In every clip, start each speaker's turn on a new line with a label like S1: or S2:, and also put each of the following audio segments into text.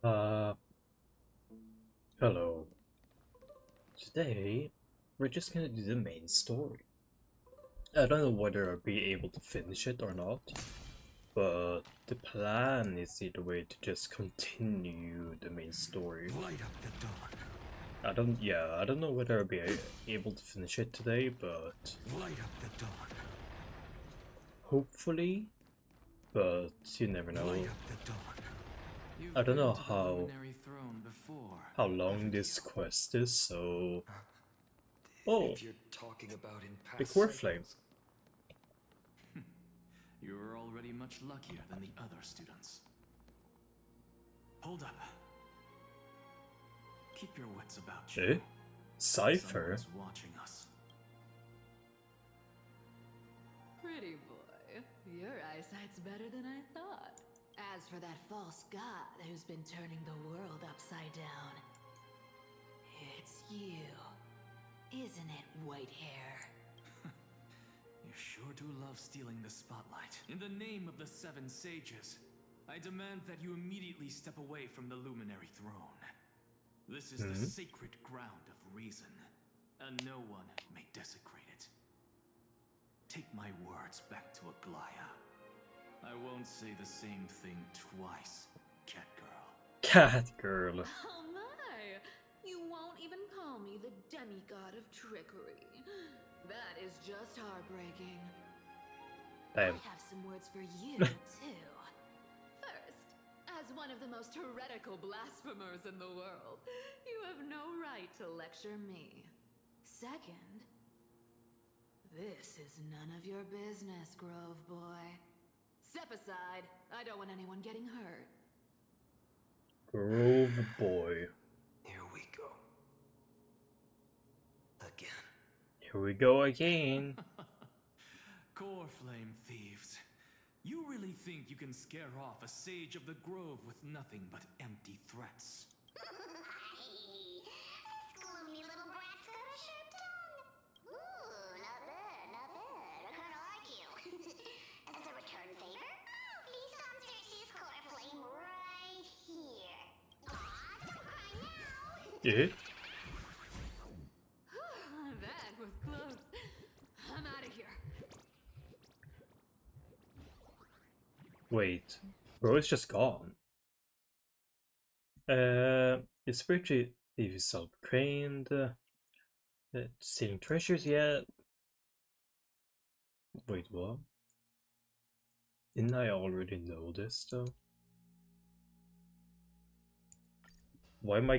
S1: Uh, Hello. Today, we're just gonna do the main story. I don't know whether I'll be able to finish it or not, but the plan is either way to just continue the main story.
S2: Light up the dawn.
S1: I don't know whether I'll be able to finish it today, but
S2: Light up the dawn.
S1: hopefully, but you never know.
S2: Light up the dawn.
S1: I don't know
S3: You've been to the luminary throne before,
S1: how long
S3: haven't
S1: this
S3: you?
S1: quest is, so... Oh,
S2: If you're talking about in
S1: the
S2: past
S1: core flame.
S2: cycles,
S3: You're already much luckier than the other students. Hold up. Keep your wits about you.
S1: Eh? Cypher?
S3: Someone's watching us.
S4: Pretty boy, your eyesight's better than I thought. As for that false god who's been turning the world upside down, it's you, isn't it, white hair?
S3: You sure do love stealing the spotlight. In the name of the Seven Sages, I demand that you immediately step away from the luminary throne. This is the sacred ground of reason, and no one may desecrate it. Take my words back to Aglaya. I won't say the same thing twice, cat girl.
S1: Cat girl.
S4: Oh my! You won't even call me the demigod of trickery. That is just heartbreaking.
S1: Damn.
S4: I have some words for you, too. First, as one of the most heretical blasphemers in the world, you have no right to lecture me. Second, this is none of your business, Grove Boy. Step aside. I don't want anyone getting hurt.
S1: Grove boy.
S2: here we go. Again.
S1: Here we go again.
S3: Core flame thieves. You really think you can scare off a sage of the grove with nothing but empty threats?
S5: This gloomy little brat's got a sharp tongue. Ooh, not bad, not bad. I kinda like you. As a return favor, feast on Circe's core flame right here. Aw, don't cry now.
S1: Eh?
S4: That was close. I'm out of here.
S1: Wait. Bro is just gone. Is spiritual thieves self-proclaimed? Stealing treasures yet? Wait, what? Didn't I already know this though? Why am I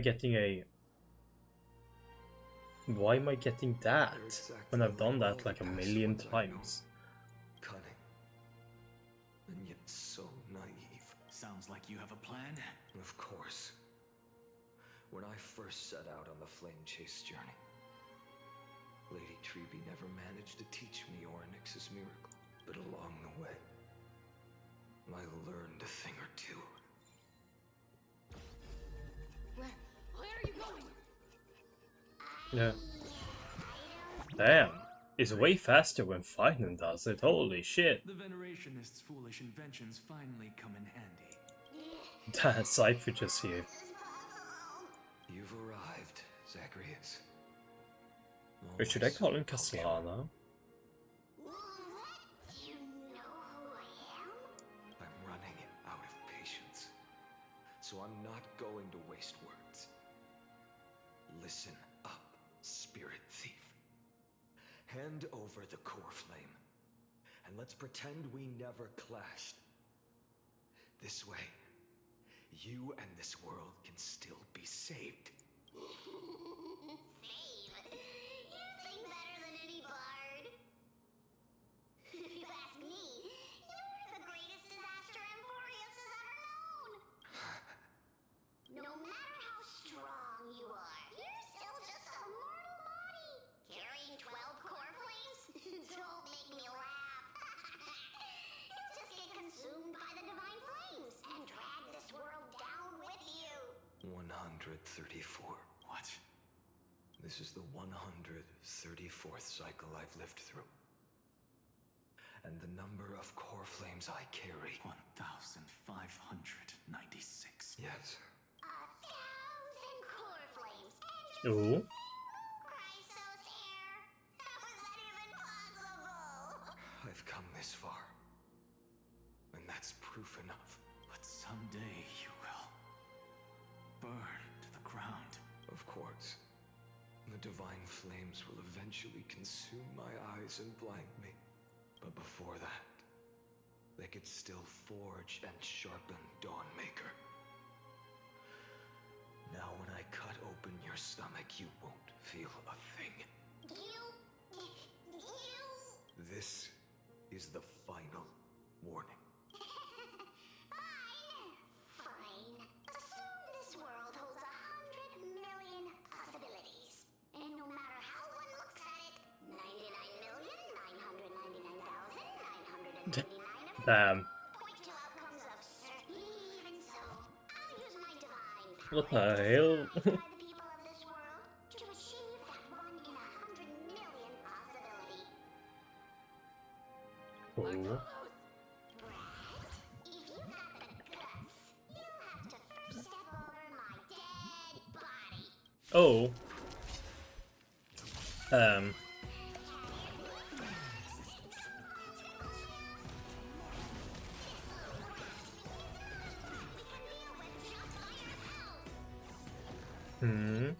S1: getting that
S2: They're exactly
S1: when I've done
S2: like all
S1: that like a
S2: the past
S1: million
S2: ones I've known.
S1: times?
S2: Cunning. And yet so naive.
S3: Sounds like you have a plan.
S2: Of course. When I first set out on the flame chase journey, Lady Treby never managed to teach me Orynyx's miracle. But along the way, I learned a thing or two.
S4: Where are you going?
S1: Yeah. Damn. It's way faster when Phainon does it. Holy shit.
S3: The Venerationists' foolish inventions finally come in handy.
S1: That Cypher just here.
S2: You've arrived, Zacharias.
S1: Or should I
S2: Always
S1: call him
S2: okay.
S1: Caslana?
S5: What? You know who I am?
S2: I'm running out of patience, so I'm not going to waste words. Listen up, spirit thief. Hand over the core flame, and let's pretend we never clashed. This way, you and this world can still be saved.
S5: Save. You sing better than any bard. If you ask me, you're the greatest disaster Emporius has ever known. No matter how strong you are, you're still just a mortal body. Carrying 12 core flames? Don't make me laugh. You'll just get consumed by the divine flames and drag this world down with you.
S2: 134.
S3: What?
S2: This is the 134th cycle I've lived through. And the number of core flames I carry.
S3: 1,596.
S2: Yes,
S1: Oh,
S5: Chrysosair! How is that even possible?
S2: I've come this far. And that's proof enough.
S3: But someday you will burn to the ground.
S2: Of course. The divine flames will eventually consume my eyes and blind me. But before that, they could still forge and sharpen Dawnmaker. Now when I cut open your stomach, you won't feel a thing.
S5: You...
S2: This is the final warning.
S5: Fine. Assume this world holds 100 million possibilities. And no matter how one looks at it, 99,999,999 of them
S1: damn.
S5: point to outcomes of certain. Even so, I'll use my divine power
S1: What the hell?
S5: by the people of this world to achieve that 1 in 100 million possibility.
S1: Oh.
S5: Brad, if you got the guts, you'll have to first step over my dead body.
S1: Oh.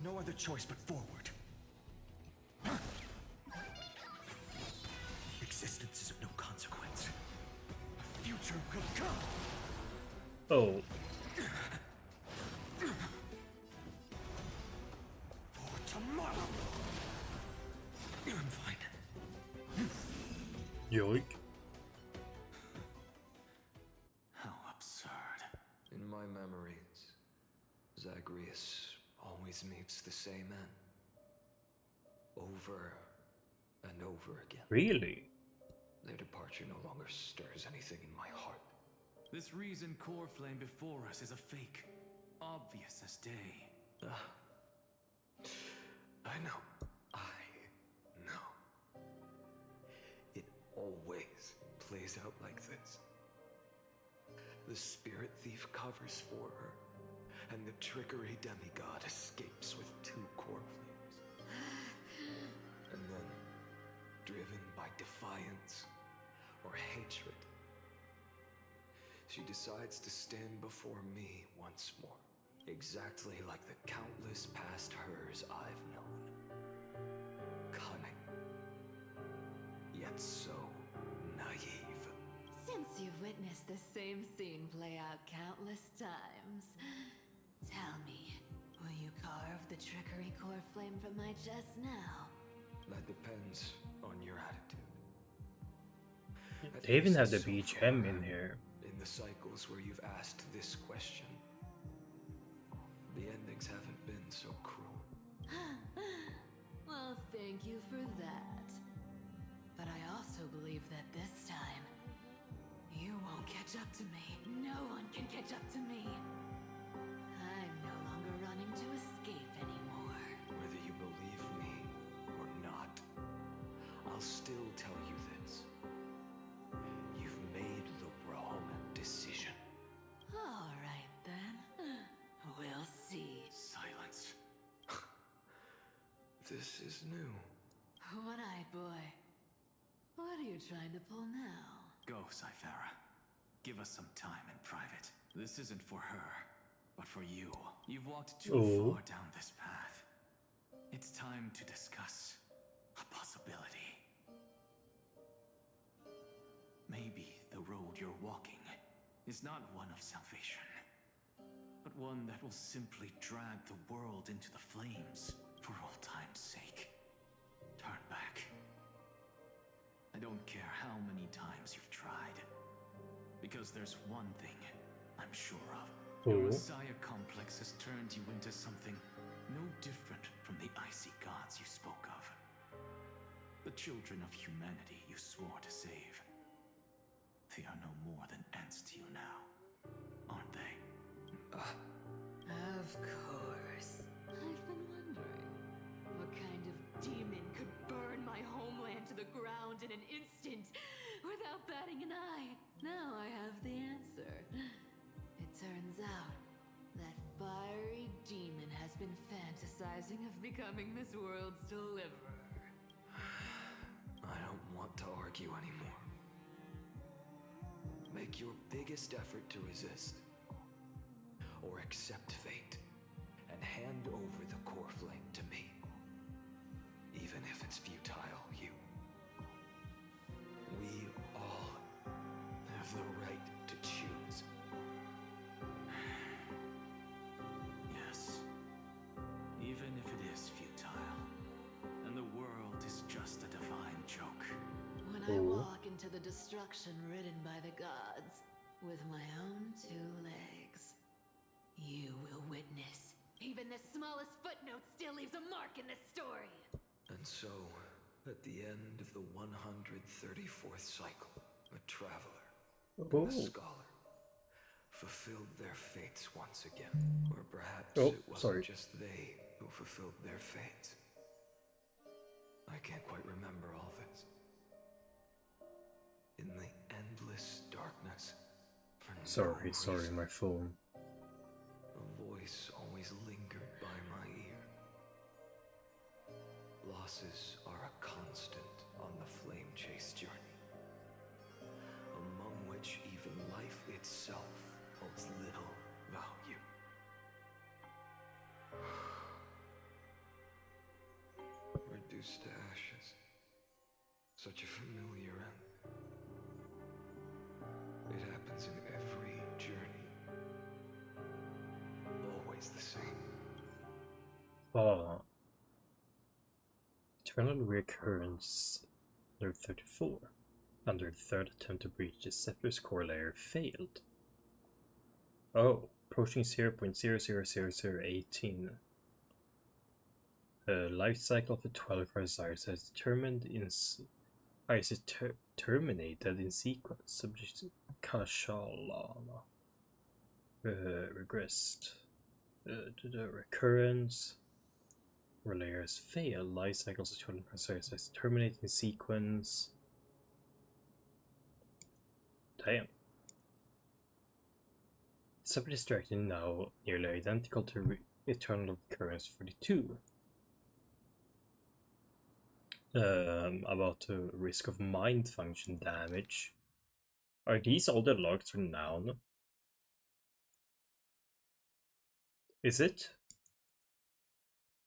S2: No other choice but forward. Existence is of no consequence. A future will come.
S1: Oh.
S2: For tomorrow. I'm fine.
S1: Yoink.
S3: How absurd.
S2: In my memories, Zagreus always meets the same end. Over and over again.
S1: Really?
S2: Their departure no longer stirs anything in my heart.
S3: This reason core flame before us is a fake. Obvious as day.
S2: I know. I know. It always plays out like this. The spirit thief covers for her, and the trickery demigod escapes with 2 core flames. And then, driven by defiance or hatred, she decides to stand before me once more. Exactly like the countless past hers I've known. Cunning. Yet so naive.
S4: Since you've witnessed the same scene play out countless times, tell me, will you carve the trickery core flame from my chest now?
S2: That depends on your attitude. At
S1: They even
S2: least
S1: have the
S2: so
S1: BGM
S2: far,
S1: in here.
S2: In the cycles where you've asked this question, the endings haven't been so cruel.
S4: Well, thank you for that. But I also believe that this time, you won't catch up to me. No one can catch up to me. I'm no longer running to escape anymore.
S2: Whether you believe me or not, I'll still tell you this. You've made the wrong decision.
S4: All right, then. We'll see.
S3: Silence.
S2: This is new.
S4: One-eyed boy. What are you trying to pull now?
S3: Go, Cythera. Give us some time in private. This isn't for her, but for you. You've walked too
S1: Oh.
S3: far down this path. It's time to discuss a possibility. Maybe the road you're walking is not one of salvation, but one that will simply drag the world into the flames for all time's sake. Turn back. I don't care how many times you've tried, because there's one thing I'm sure of. Your
S1: Oh.
S3: Messiah complex has turned you into something no different from the icy gods you spoke of. The children of humanity you swore to save. They are no more than ants to you now, aren't they?
S4: Of course. I've been wondering, what kind of demon could burn my homeland to the ground in an instant without batting an eye? Now I have the answer. It turns out, That fiery demon has been fantasizing of becoming this world's deliverer.
S2: I don't want to argue anymore. Make your biggest effort to resist. Or accept fate and hand over the core flame to me. Even if it's futile, you. We all have the right to choose.
S3: Yes. Even if it is futile, and the world is just a divine joke.
S4: When I walk into the destruction ridden by the gods with my own two legs, you will witness. Even the smallest footnote still leaves a mark in this story.
S2: And so, at the end of the 134th cycle, a traveler and a scholar fulfilled their fates once again. Or perhaps it wasn't just they who fulfilled their fates. I can't quite remember all this. In the endless darkness, for no
S1: Sorry,
S2: reason,
S1: my phone.
S2: a voice always lingered by my ear. Losses are a constant on the flame chase journey, among which even life itself holds little value. Reduced to ashes. Such a familiar end. It happens in every journey. Always the same.
S1: Eternal recurrence under 34. Under the third attempt to breach the Scepter's core layer failed. Oh, approaching 0.000018. Life cycle of the 12 desires has terminated in sequence, subject to Kashalana. Regressed. To the recurrence. Where layers fail, life cycles of 12 desires has terminated in sequence. Damn. Sub-distracting now nearly identical to Eternal Recurrence 42. About the risk of mind function damage. Are these all the logs for now? Is it?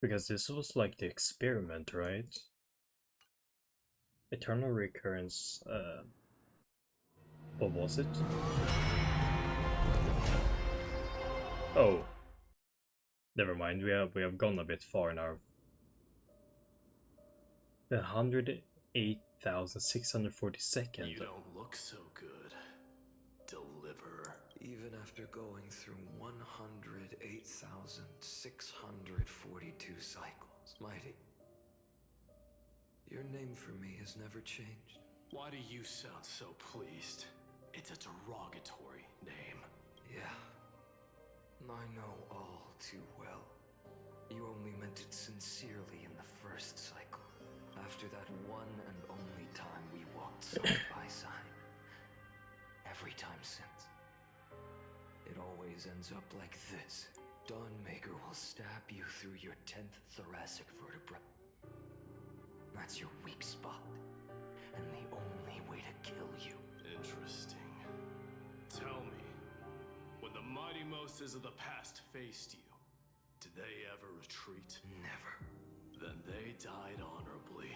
S1: Because this was like the experiment, right? Eternal Recurrence, what was it? Oh. Never mind, we have gone a bit far now. 108,640
S3: You don't look so good, Deliverer.
S2: Even after going through 108,642 cycles, Mighty, your name for me has never changed.
S3: Why do you sound so pleased? It's a derogatory name.
S2: Yeah, I know all too well. You only meant it sincerely in the first cycle. After that one and only time we walked side by side. Every time since. It always ends up like this. Dawnmaker will stab you through your 10th thoracic vertebra. That's your weak spot. And the only way to kill you.
S3: Interesting. Tell me, when the mighty Moses of the past faced you, did they ever retreat?
S2: Never.
S3: Then they died honorably,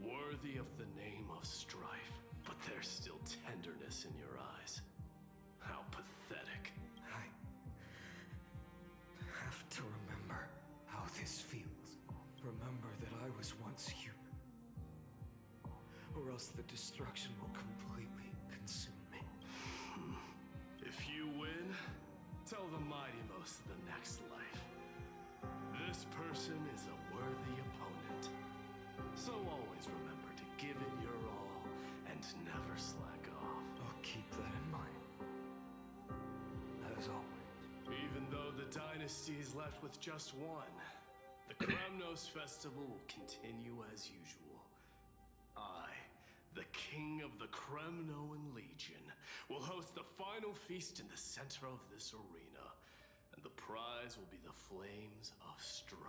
S3: worthy of the name of strife. But there's still tenderness in your eyes. How pathetic.
S2: I have to remember how this feels. Remember that I was once human. Or else the destruction will completely consume me.
S3: If you win, tell the mighty most of the next life. This person is a worthy opponent. So always remember to give it your all and never slack off.
S2: I'll keep that in mind. As always.
S3: Even though the dynasty is left with just one, the Kremnos festival will continue as usual. I, the king of the Kremnoan Legion, will host the final feast in the center of this arena,
S6: and the prize will be the flames of strife.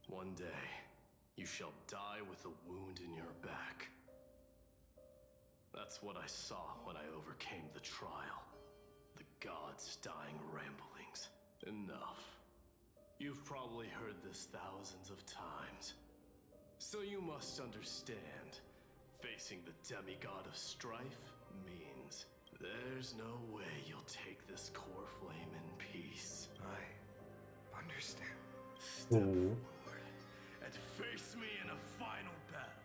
S6: One day, you shall die with a wound in your back. That's what I saw when I overcame the trial. The gods' dying ramblings. Enough. You've probably heard this thousands of times. So you must understand, facing the demigod of strife means there's no way you'll take this core flame in peace.
S2: I understand.
S6: Step
S1: Ooh.
S6: forward and face me in a final battle.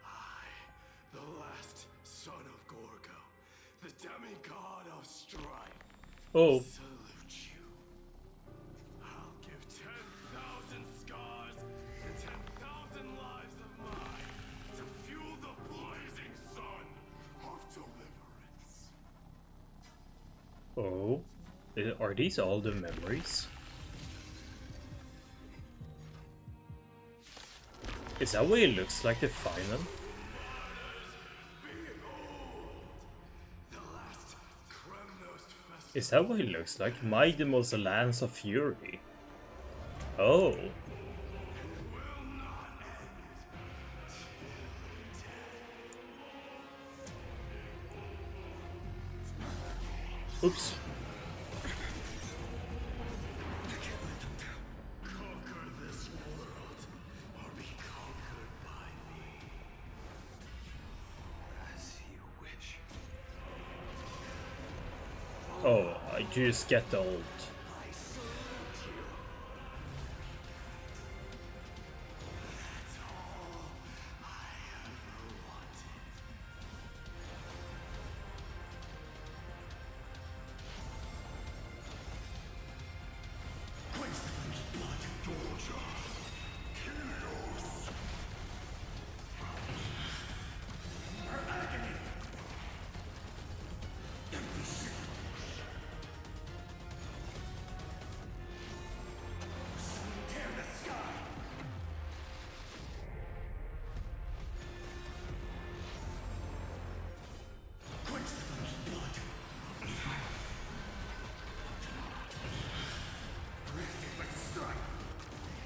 S6: I, the last son of Gorgo, the demigod of strife,
S1: Oh,
S6: salute you. I'll give 10,000 scars and 10,000 lives of mine to fuel the blazing sun of deliverance.
S1: oh. Are these all the memories? Is that what it looks like, the Phainon? Is that what it looks like? Mightymost Lance of Fury. Oh. Oops.
S6: Conquer this world or be conquered by me.
S2: As you wish.
S1: Oh, I just get the ult.
S6: I salute you. That's all I ever wanted.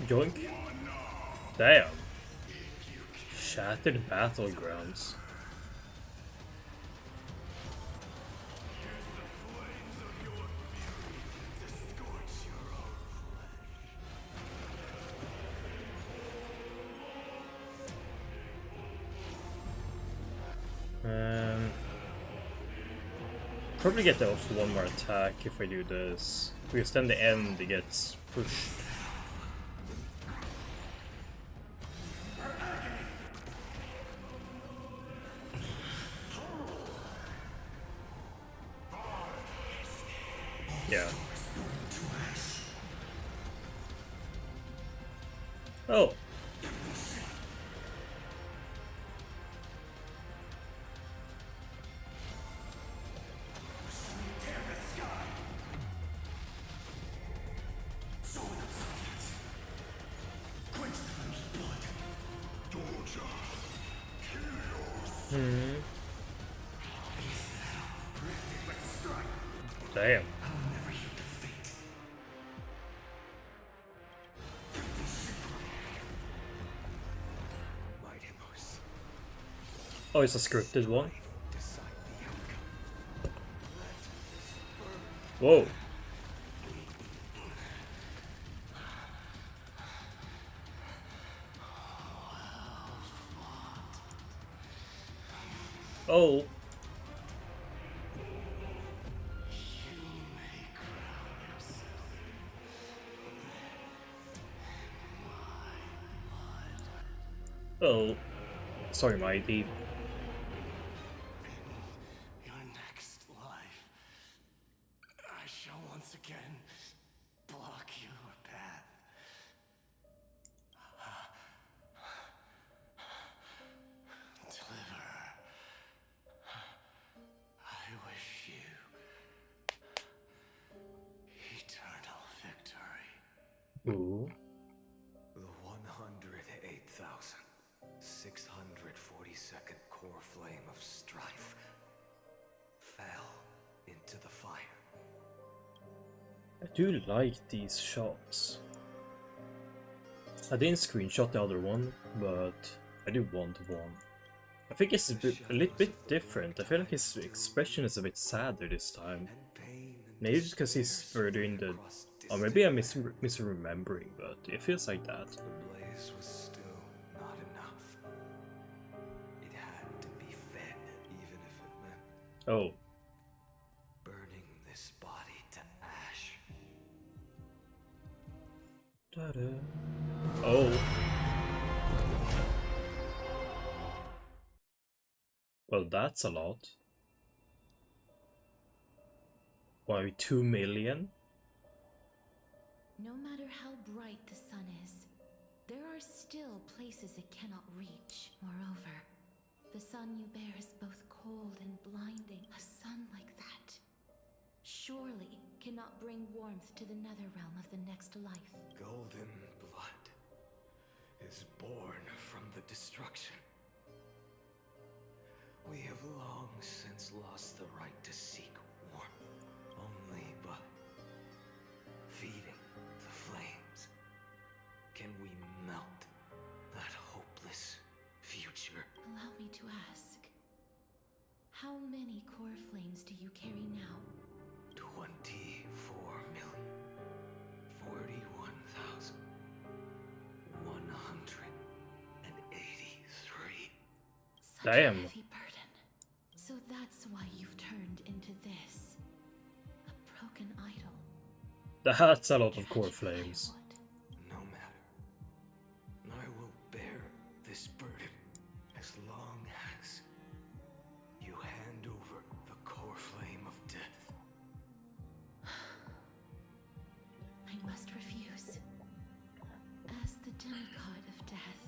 S1: Yoink. Damn. Shattered battlegrounds. Probably get off one more attack if I do this, because then the end gets pushed. Yeah. Oh. Damn.
S2: Mightymost.
S1: Oh, it's a scripted one?
S2: Decide the outcome.
S1: Whoa. Oh. Oh. Sorry, Mighty.
S6: Your next life, I shall once again block your path. Deliverer, I wish you eternal victory.
S1: Ooh.
S2: The 108,642nd core flame of strife fell into the fire.
S1: I do like these shots. I didn't screenshot the other one, but I do want one. I think it's a little bit different. I feel like his expression is a bit sadder this time. Maybe just because he's further in the... Or maybe I'm misremembering, but it feels like that.
S2: The blaze was still not enough. It had to be fed, even if it meant
S1: Oh.
S2: burning this body to ash.
S1: Ta-da. Oh. Well, that's a lot. Why, 2 million?
S4: No matter how bright the sun is, there are still places it cannot reach. Moreover, the sun you bear is both cold and blinding. A sun like that surely cannot bring warmth to the nether realm of the next life.
S2: Golden blood is born from the destruction. We have long since lost the right to seek warmth. Only by feeding the flames can we melt that hopeless future.
S4: Allow me to ask, how many core flames do you carry now?
S2: 24,41,183.
S4: Such a
S1: Damn.
S4: heavy burden. So that's why you've turned into this. A broken idol.
S1: That's a lot of core flames.
S2: No matter. I will bear this burden as long as you hand over the core flame of death.
S4: I must refuse. As the demigod of death,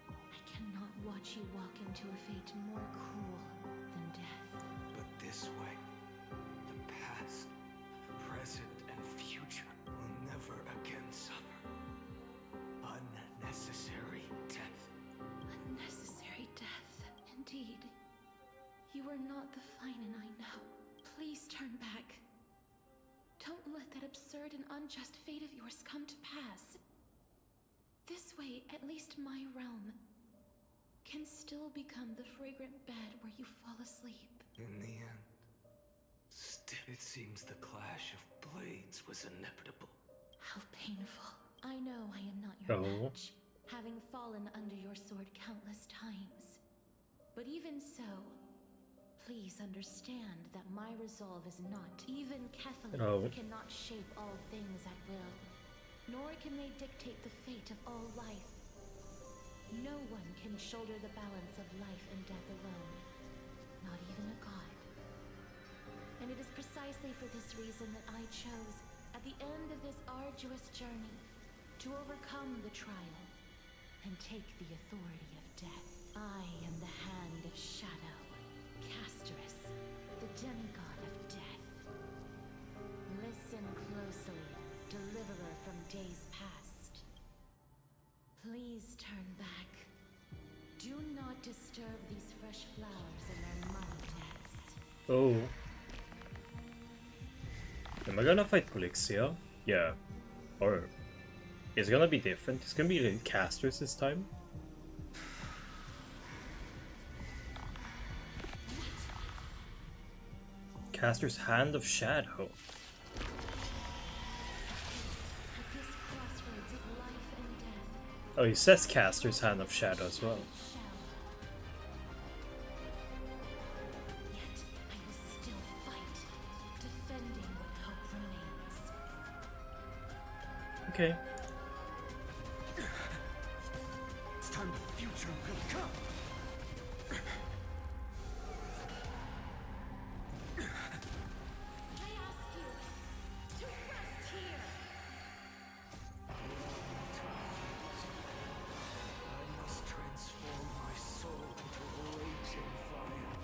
S4: I cannot watch you walk into a fate more cruel than death.
S2: But this way, the past, present, and future will never again suffer unnecessary death.
S4: Unnecessary death. Indeed. You are not the Phainon I know. Please turn back. Don't let that absurd and unjust fate of yours come to pass. This way, at least my realm can still become the fragrant bed where you fall asleep.
S2: In the end, still it seems the clash of blades was inevitable.
S4: How painful. I know I am not your
S1: Oh.
S4: match, having fallen under your sword countless times. But even so, please understand that my resolve is not. Even Catholin
S1: Oh.
S4: cannot shape all things at will, nor can they dictate the fate of all life. No one can shoulder the balance of life and death alone, not even a god. And it is precisely for this reason that I chose, at the end of this arduous journey, to overcome the trial and take the authority of death. I am the Hand of Shadow, Casterus, the demigod of death. Listen closely, deliverer from days past. Please turn back. Do not disturb these fresh flowers in their muddy depths.
S1: Oh. Am I gonna fight Polixia? Yeah. Or is it gonna be different? It's gonna be like casters this time? Caster's Hand of Shadow.
S4: At this crossroads of life and death,
S1: Oh, he says Caster's Hand of Shadow as well.
S4: shall. Yet I will still fight, defending what hope remains.
S1: Okay.
S2: It's time the future will come.
S4: I ask you to rest here.
S2: I must transform my soul into raging fire.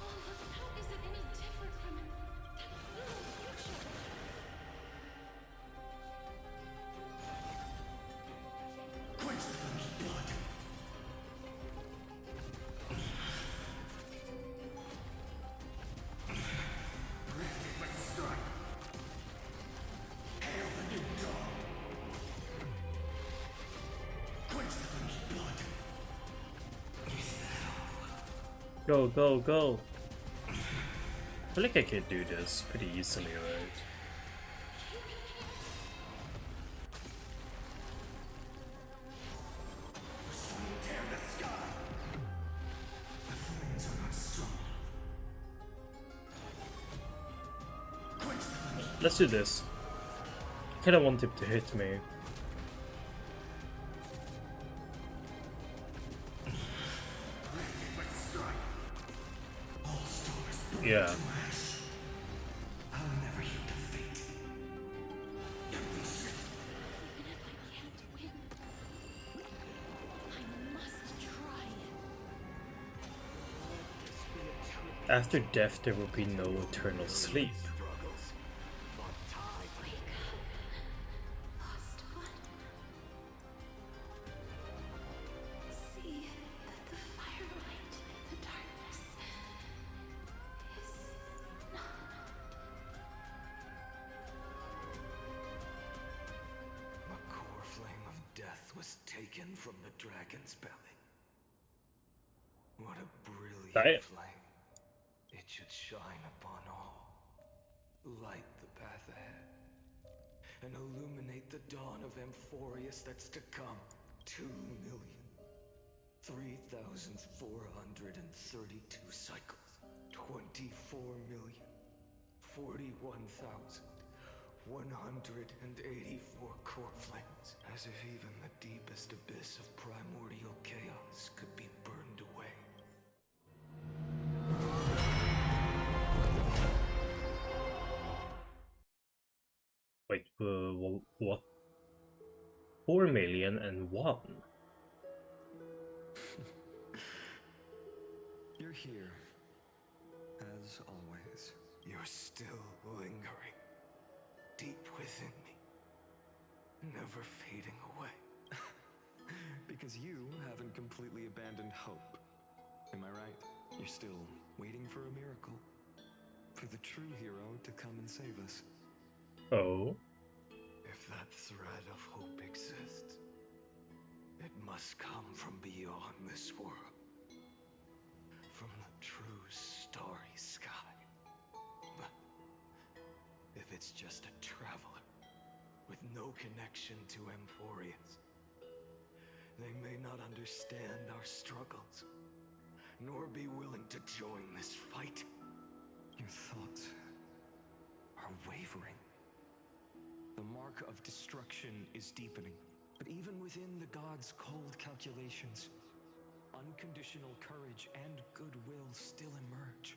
S4: Oh, how is it any different from that little future?
S1: Go, go, go! I feel like I could do this pretty easily, right? Let's do this. I kinda want him to hit me. Yeah. After death, there will be no eternal sleep.
S4: Lost one. See that the firelight, the darkness is not.
S2: The core flame of death was taken from the dragon's belly. What a brilliant
S1: Right.
S2: flame. It should shine upon all. Light the path ahead. And illuminate the dawn of Amphorius that's to come. 2,003,432 cycles. 24,041,184 core flames. As if even the deepest abyss of primordial chaos could be burned away.
S1: Wait, what? 4,000,001?
S2: You're here. As always. You're still lingering. Deep within me. Never fading away. Because you haven't completely abandoned hope. Am I right? You're still waiting for a miracle. For the true hero to come and save us.
S1: Oh?
S2: If that thread of hope exists, it must come from beyond this world. From the true starry sky. But if it's just a traveler with no connection to Amphorius, they may not understand our struggles, nor be willing to join this fight. Your thoughts are wavering. The mark of destruction is deepening. But even within the gods' cold calculations, unconditional courage and goodwill still emerge.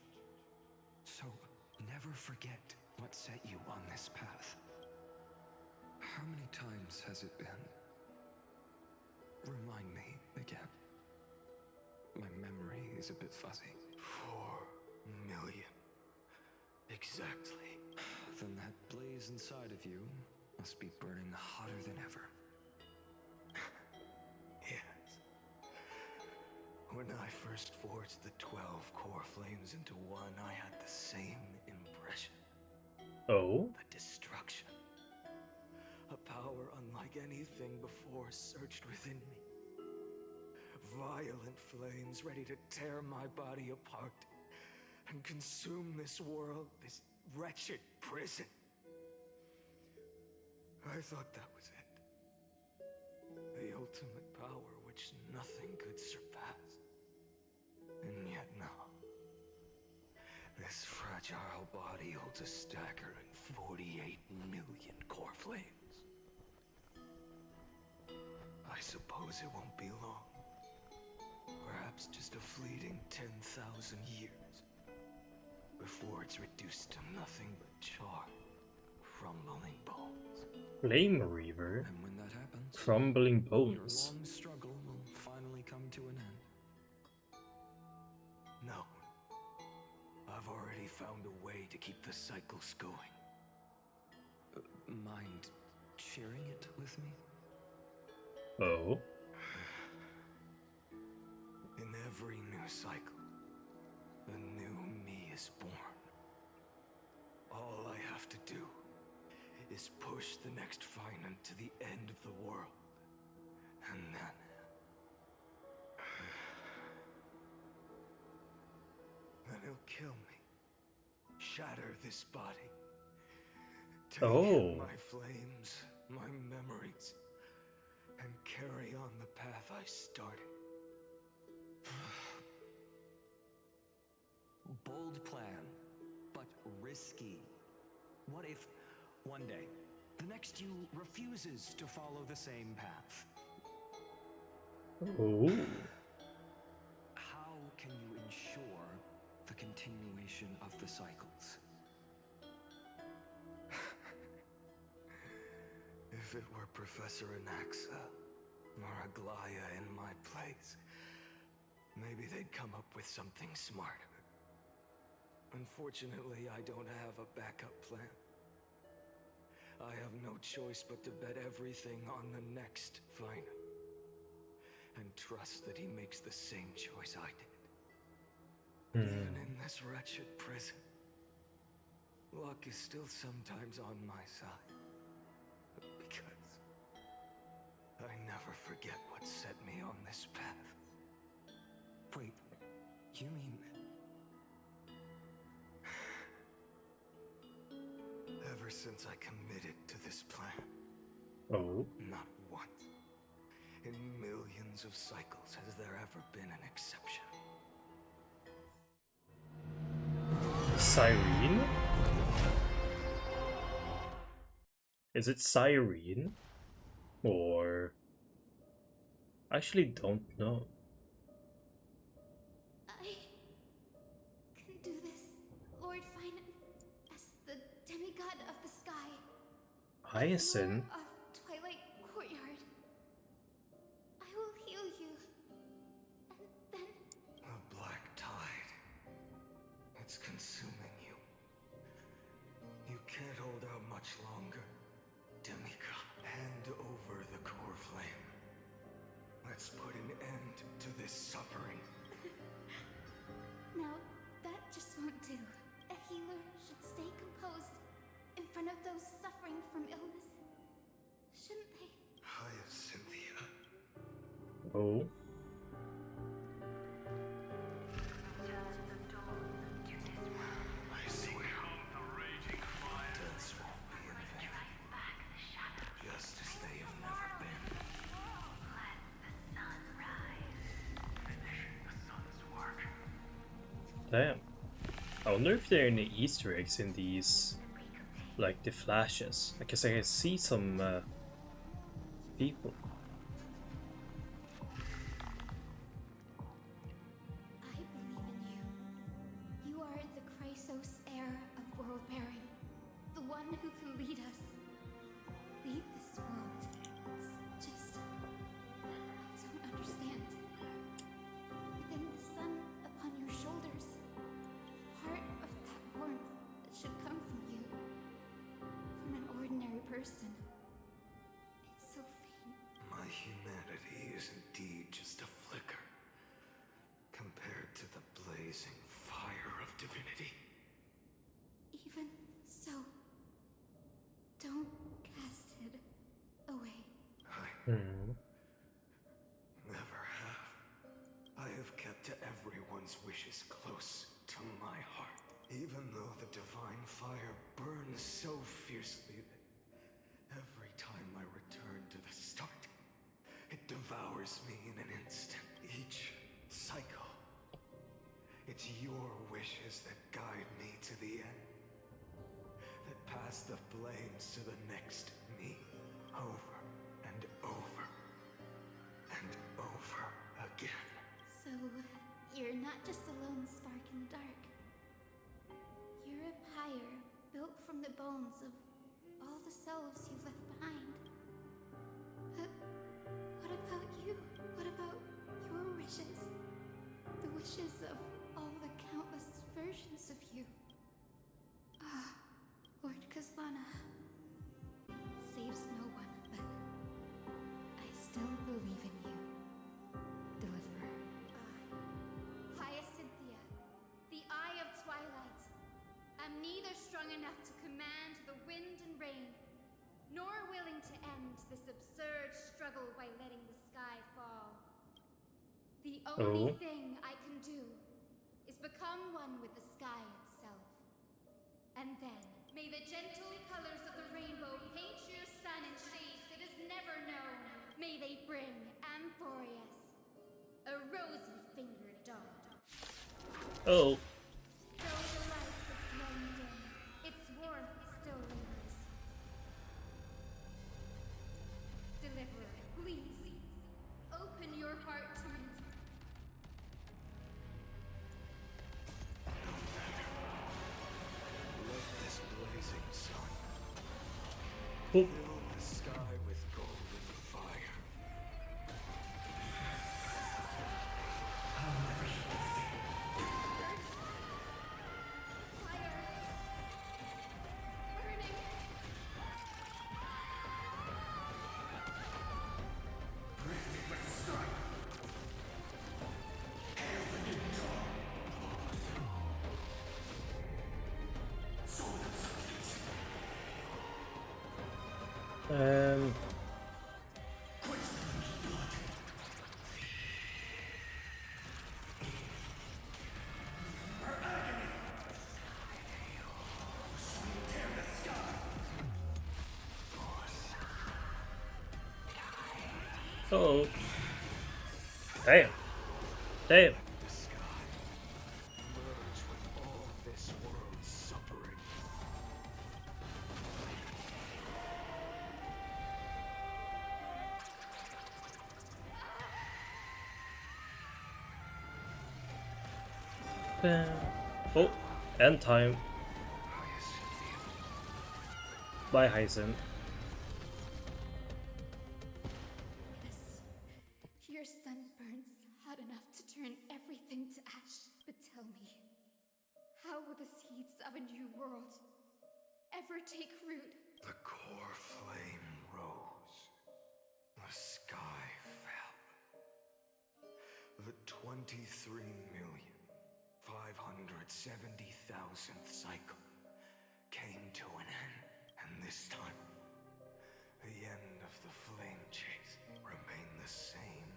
S2: So, never forget what set you on this path. How many times has it been? Remind me again. My memory is a bit fuzzy. 4 million. Exactly. Then that blaze inside of you must be burning hotter than ever. Yes. When I first forged the 12 core flames into one, I had the same impression.
S1: Oh?
S2: The destruction. A power unlike anything before surged within me. Violent flames ready to tear my body apart and consume this world, this wretched prison. I thought that was it. The ultimate power which nothing could surpass. And yet now, this fragile body holds a staggering 48 million core flames. I suppose it won't be long. Perhaps just a fleeting 10,000 years. Before it's reduced to nothing but charred, crumbling bones.
S1: Flame Reaver?
S2: And when that happens,
S1: Crumbling
S2: your
S1: bones.
S2: long struggle will finally come to an end. No. I've already found a way to keep the cycles going. Mind sharing it with me?
S1: Oh?
S2: In every new cycle, a new me is born. All I have to do is push the next Phainon to the end of the world. And then... Then he'll kill me, shatter this body, take
S1: Oh.
S2: my flames, my memories, and carry on the path I started.
S7: Bold plan, but risky. What if, one day, the next you refuses to follow the same path?
S1: Oh.
S7: How can you ensure the continuation of the cycles?
S2: If it were Professor Anaxa or Aglaya in my place, maybe they'd come up with something smarter. Unfortunately, I don't have a backup plan. I have no choice but to bet everything on the next Phainon. And trust that he makes the same choice I did. Even in this wretched prison, luck is still sometimes on my side. Because I never forget what set me on this path.
S7: Wait, you mean...
S2: Ever since I committed to this plan,
S1: Oh.
S2: not once in millions of cycles has there ever been an exception.
S1: Cyrene? Is it Cyrene? Or... I actually don't know.
S4: I can do this, Lord Phainon, as the demigod of the sky.
S1: Hyacinth?
S4: Of Twilight Courtyard. I will heal you. And then
S2: A black tide. It's consuming you. You can't hold out much longer. Demigod, hand over the core flame. Let's put an end to this suffering.
S4: now that just won't do. A healer should stay composed in front of those suffering from illness. Shouldn't they?
S2: Cynthia.
S1: Oh.
S2: I see. Deaths won't be in vain. Just as they have never been.
S1: Damn. I wonder if there are any Easter eggs in these, like the flashes. I guess I can see some people.
S4: I believe in you. You are the Chrysos heir of world bearing. The one who can lead us. Lead this world. It's just... I don't understand. Within the sun upon your shoulders. Part of that warmth that should come from you. From an ordinary person. It's so faint.
S2: My humanity is indeed just a flicker compared to the blazing fire of divinity.
S4: Even so, don't cast it away.
S2: I never have. I have kept to everyone's wishes close to my heart. Even though the divine fire burns so fiercely that every time I return to the start, it devours me in an instant. Each cycle, it's your wishes that guide me to the end. That pass the flames to the next me. Over and over. And over again.
S4: So, you're not just a lone spark in the dark. You're a pyre built from the bones of all the selves you've left behind. But what about you? What about your wishes? The wishes of all the countless versions of you. Ah, Lord Kaslana. Saves no one, but I still believe in you. Deliverer. Hyacinthia, the Eye of Twilight. I'm neither strong enough to command the wind and rain, nor willing to end this absurd struggle by letting the sky fall. The only thing I can do is become
S8: become one with the sky itself. And then, may the gentle colors of the rainbow paint your sun in shades it has never known. May they bring Amphorius, a rosy-fingered dawn.
S1: Oh.
S8: Though the light has grown dim, its warmth still lingers. Deliverer, please, open your heart to me.
S2: Let this blazing sun
S1: Oh.
S2: fill the sky with golden fire.
S8: Fire! Burning!
S1: Um. Oh. Damn. Damn.
S2: The sky merge with all this world's suffering.
S1: Oh, end time. Bye, Hyacinth.
S8: Yes. Your sun burns hot enough to turn everything to ash. But tell me, how will the seeds of a new world ever take root?
S2: The core flame rose. The sky fell. The 23,570,000th cycle came to an end. And this time, the end of the flame chase remained the same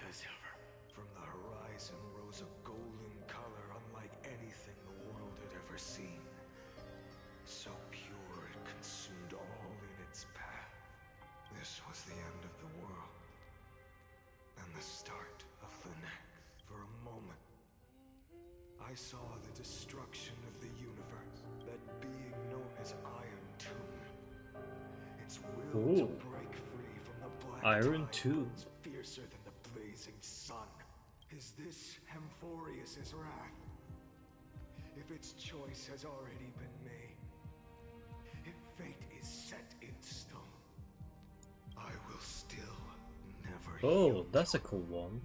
S2: as ever. From the horizon rose a golden color unlike anything the world had ever seen. So pure it consumed all in its path. This was the end of the world, and the start of the next. For a moment, I saw the destruction of the universe, that being known as Iron Tomb. Its will to
S1: Ooh.
S2: break free from the black
S1: Iron
S2: tide
S1: Tomb.
S2: burns fiercer than the blazing sun. Is this Amphorius' wrath? If its choice has already been made, if fate is set in stone, I will still never
S1: Oh,
S2: yield
S1: that's
S2: to
S1: a cool one.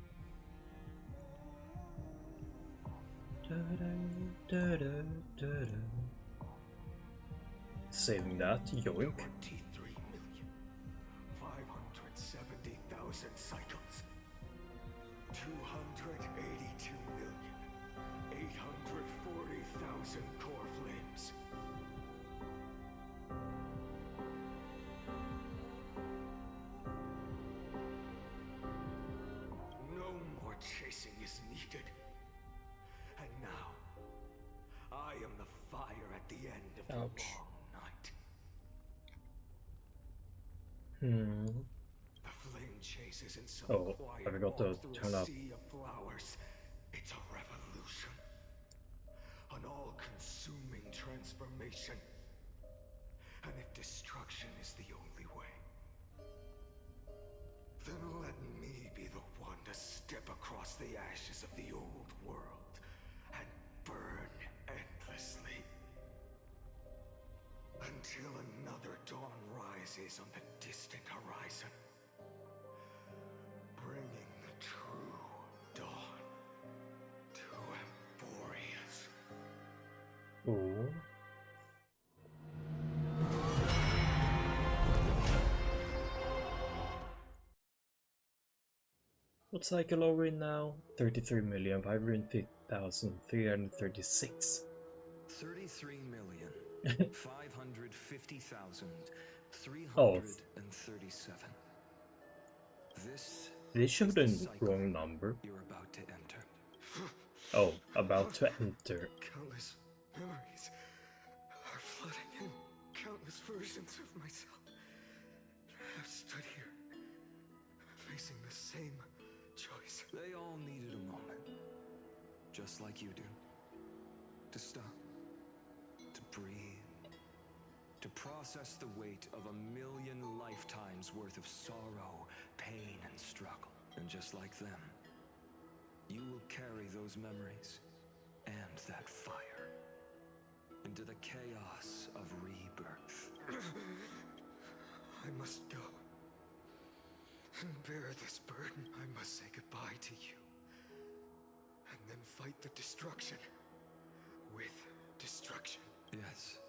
S1: Saving that, yoink.
S2: 23,570,000 cycles. 282,840,000 core flames. No more chasing is needed. And now, I am the fire at the end of the
S1: Ouch.
S2: long night. The flame chase isn't some
S1: Oh,
S2: quiet
S1: I forgot to
S2: walk through
S1: turn
S2: a
S1: up.
S2: sea of flowers. It's a revolution. An all-consuming transformation. And if destruction is the only way, then let me be the one to step across the ashes of the old world and burn endlessly. Until another dawn rises on the distant horizon, bringing the true dawn to Amphorius.
S1: Ooh. What cycle are we in now? 33,550,336.
S2: 33,550,337. This
S1: They showed
S2: is
S1: a
S2: the cycle
S1: wrong number.
S2: you're about to enter.
S1: Oh, about to enter.
S2: Countless memories are flooding in. Countless versions of myself have stood here, facing the same choice.
S7: They all needed a moment, just like you do. To stop, to breathe, to process the weight of 1,000,000 lifetimes worth of sorrow, pain, and struggle. And just like them, you will carry those memories and that fire into the chaos of rebirth.
S2: I must go and bear this burden. I must say goodbye to you, and then fight the destruction with destruction.
S7: Yes,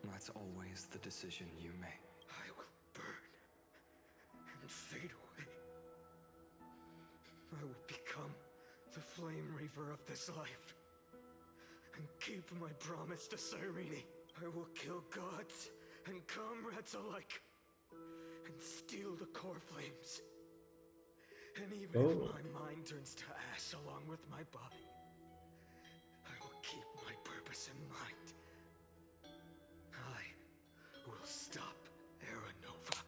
S7: that's always the decision you make.
S2: I will burn and fade away. I will become the flame reaver of this life and keep my promise to Cyrene. I will kill gods and comrades alike and steal the core flames. And even if my mind turns to ash along with my body, I will keep my purpose in mind. I will stop Aranova.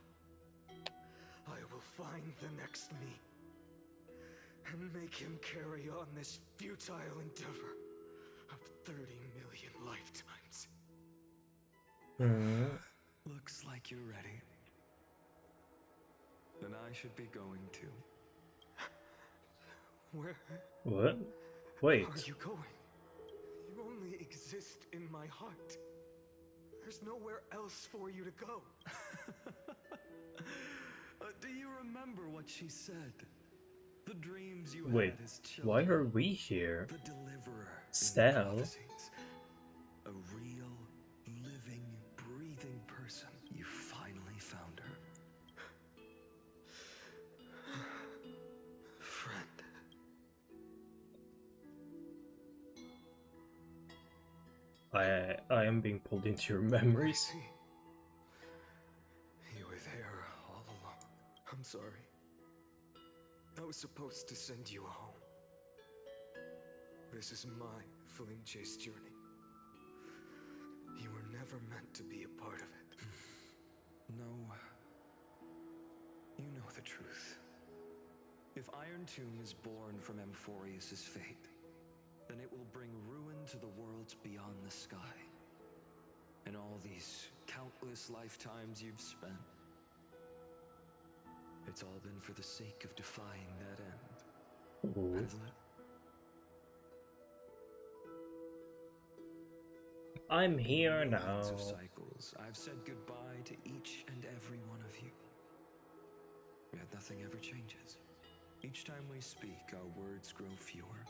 S2: I will find the next me and make him carry on this futile endeavor of 30 million lifetimes.
S7: Looks like you're ready. Then I should be going too.
S2: Where
S1: What? Wait.
S2: are you going? You only exist in my heart. There's nowhere else for you to go.
S7: Do you remember what she said? The dreams you
S1: Wait,
S7: had as
S1: why
S7: children.
S1: are we here?
S7: The deliverer in the
S1: Stel?
S7: prophecies. A real, living, breathing person. You finally found her.
S2: Friend.
S1: I am being pulled into your memories.
S2: See, you were there all along. I'm sorry. I was supposed to send you home. This is my flame chase journey. You were never meant to be a part of it.
S7: No. You know the truth. If Iron Tomb is born from Amphorius's fate, then it will bring ruin to the worlds beyond the sky. And all these countless lifetimes you've spent, it's all been for the sake of defying that end,
S1: Ooh.
S7: hasn't it?
S1: I'm here now.
S7: Millions of cycles, I've said goodbye to each and every one of you. Yet nothing ever changes. Each time we speak, our words grow fewer.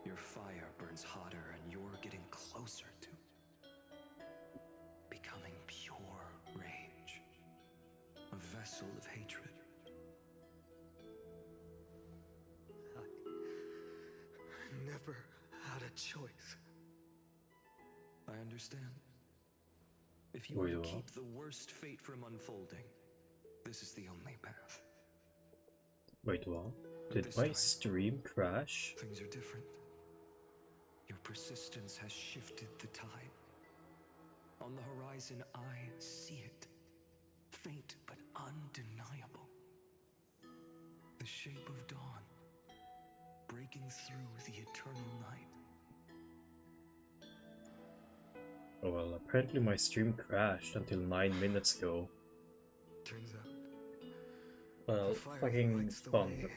S7: Your fire burns hotter, and you're getting closer to becoming pure rage, a vessel of hatred.
S2: I never had a choice.
S7: I understand. If you were
S1: Wait,
S7: to
S1: what?
S7: keep the worst fate from unfolding, this is the only path.
S1: Wait, what?
S7: But
S1: Did
S7: this
S1: my
S7: time,
S1: stream crash?
S7: things are different. Your persistence has shifted the tide. On the horizon, I see it. Faint but undeniable. The shape of dawn, breaking through the eternal night.
S1: Oh well, apparently my stream crashed until 9 minutes ago.
S2: Turns out,
S1: Well,
S2: the fire that
S1: fucking
S2: lights the
S1: fun.
S2: way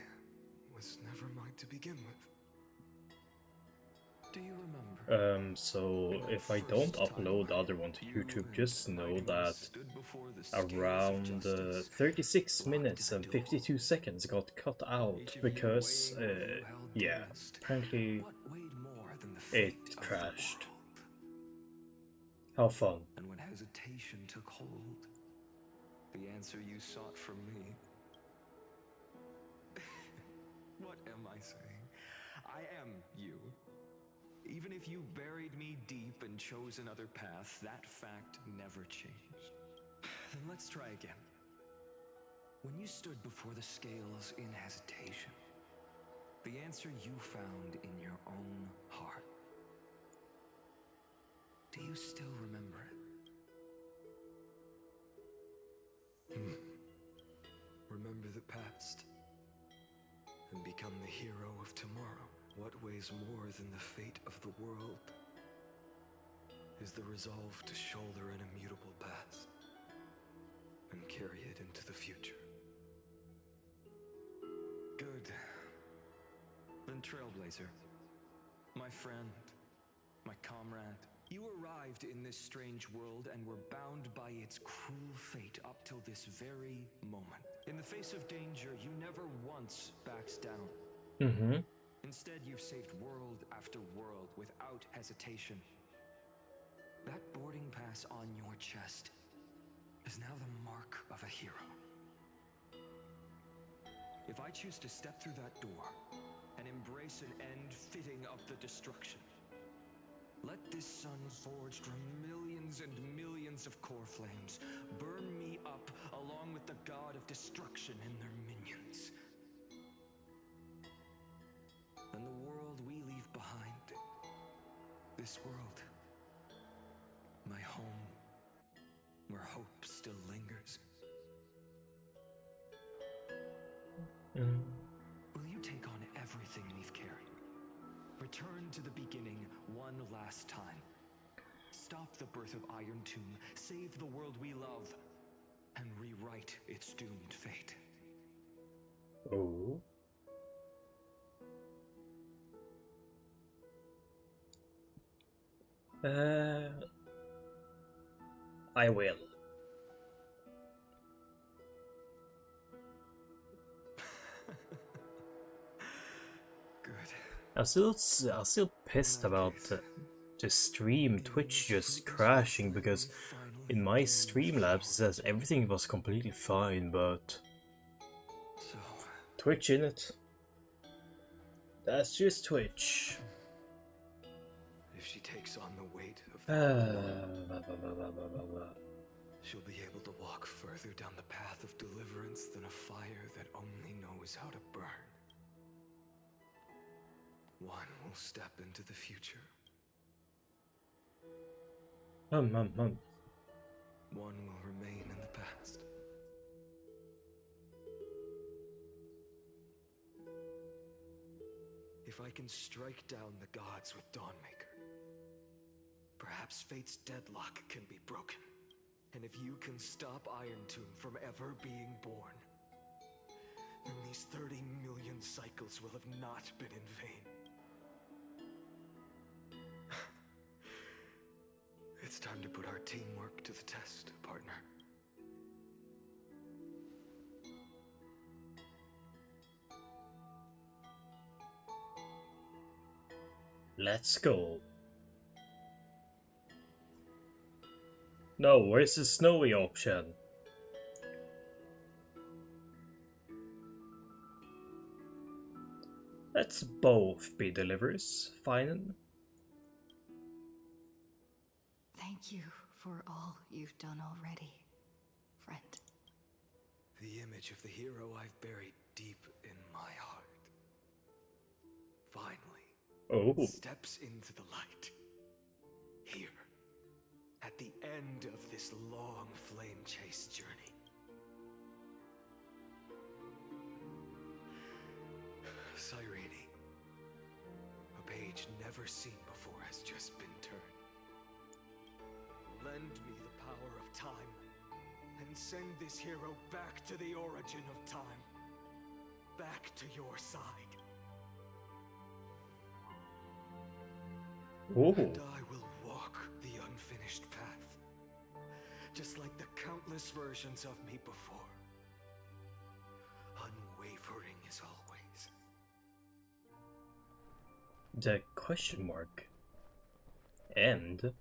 S2: was never mine to begin with.
S7: Do you remember?
S1: So if I don't upload the other one to YouTube, just know that around 36 minutes and 52 seconds got cut out because, yeah, apparently it crashed. How fun.
S7: And when hesitation took hold, the answer you sought from me. What am I saying? I am you. Even if you buried me deep and chose another path, that fact never changed. Then let's try again. When you stood before the scales in hesitation, The answer you found in your own heart. Do you still remember it? Remember the past and become the hero of tomorrow. What weighs more than the fate of the world is the resolve to shoulder an immutable past and carry it into the future. Good. Then Trailblazer, my friend, my comrade, you arrived in this strange world and were bound by its cruel fate up till this very moment. In the face of danger, you never once backed down.
S1: Mm-hmm.
S7: Instead, you've saved world after world without hesitation. That boarding pass on your chest is now the mark of a hero. If I choose to step through that door and embrace an end fitting of the destruction, let this sun forged from millions and millions of core flames burn me up along with the god of destruction and their minions. And the world we leave behind, this world, my home, where hope still lingers. Will you take on everything we've carried? Return to the beginning one last time. Stop the birth of Iron Tomb, save the world we love, and rewrite its doomed fate.
S1: Oh. I will.
S7: Good.
S1: I'm still pissed about the stream Twitch just crashing, because in my Streamlabs it says everything was completely fine, but
S7: So,
S1: Twitch in it. That's just Twitch.
S7: if she takes on the weight of
S1: Blah, blah, blah.
S7: she'll be able to walk further down the path of deliverance than a fire that only knows how to burn. One will step into the future.
S1: Hum.
S7: One will remain in the past. If I can strike down the gods with Dawnmaker, perhaps fate's deadlock can be broken. And if you can stop Iron Tomb from ever being born, then these 30 million cycles will have not been in vain. It's time to put our teamwork to the test, partner.
S1: Let's go. No, where's the snowy option? Let's both be delivers, Phainon.
S9: Thank you for all you've done already, friend.
S7: The image of the hero I've buried deep in my heart finally steps into the light. Here, at the end of this long flame chase journey. Cyrene, a page never seen before has just been turned. Lend me the power of time, and send this hero back to the origin of time. Back to your side.
S1: Ooh.
S7: And I will walk the unfinished path, just like the countless versions of me before. Unwavering as always.
S1: The question mark. And
S10: Tell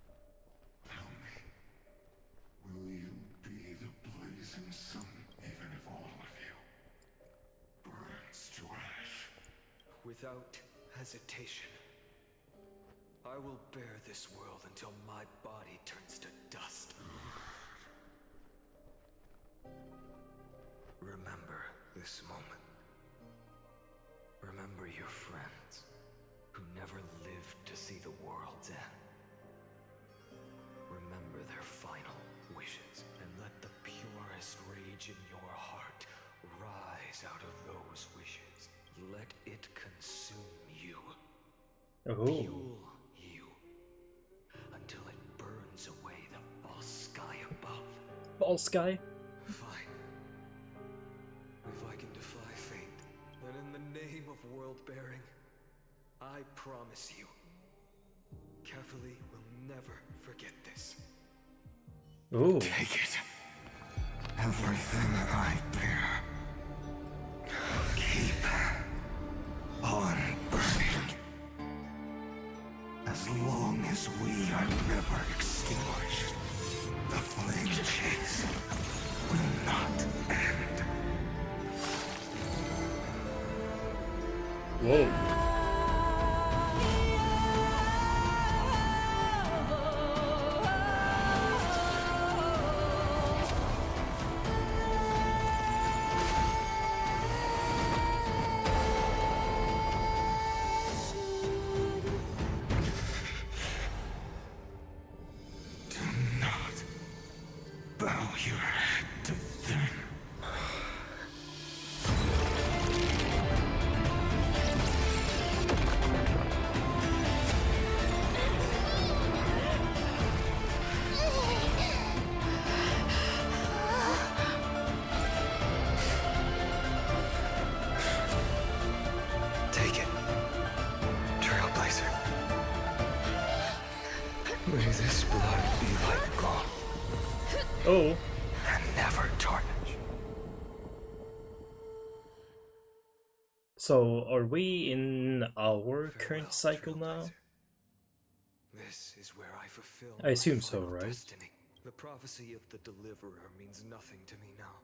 S10: me, will you be the blazing sun even if all of you burns to ash?
S7: Without hesitation, I will bear this world until my body turns to dust. Remember this moment.
S2: Remember your friends who never lived to see the world's end. Remember their final wishes, and let the purest rage in your heart rise out of those wishes. Let it consume you.
S1: Oh.
S2: Fuel you. Until it burns away the false sky above.
S1: False guy?
S2: Fine. If I can defy fate, then in the name of world-bearing, I promise you, Kefali will never forget this.
S1: Ooh.
S10: Take it. Everything I bear. Keep on burning. As long as we are never extinguished, the flame chase will not end.
S1: Whoa.
S10: Do not bow your head to them.
S2: Take it, Trailblazer. May this blood be like gold
S1: Oh.
S2: and never tarnish.
S1: So, are we in our current
S2: Farewell,
S1: cycle now?
S2: Trailblazer. This is where I fulfill
S1: I assume
S2: my
S1: so,
S2: final
S1: right?
S2: destiny. The prophecy of the Deliverer means nothing to me now.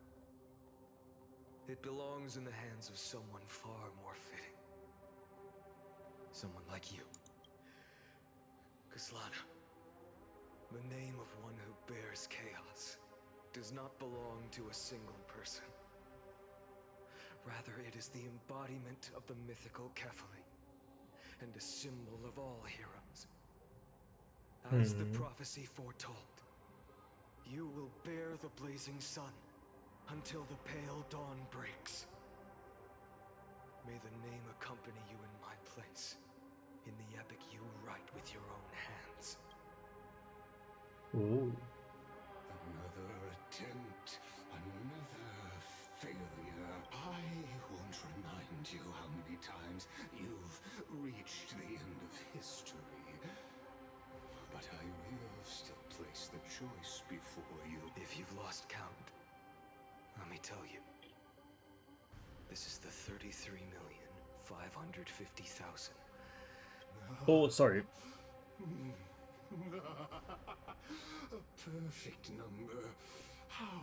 S2: It belongs in the hands of someone far more fitting. Someone like you. Kaslana. The name of one who bears chaos does not belong to a single person. Rather, it is the embodiment of the mythical Kefali, and a symbol of all heroes. As the prophecy foretold, you will bear the blazing sun until the pale dawn breaks. May the name accompany you in my place, in the epic you write with your own hands.
S1: Ooh.
S10: Another attempt, another failure. I won't remind you how many times you've reached the end of history. But I will still place the choice before you.
S2: If you've lost count, let me tell you. This is the 33,550,000.
S1: Oh, sorry.
S10: A perfect number. How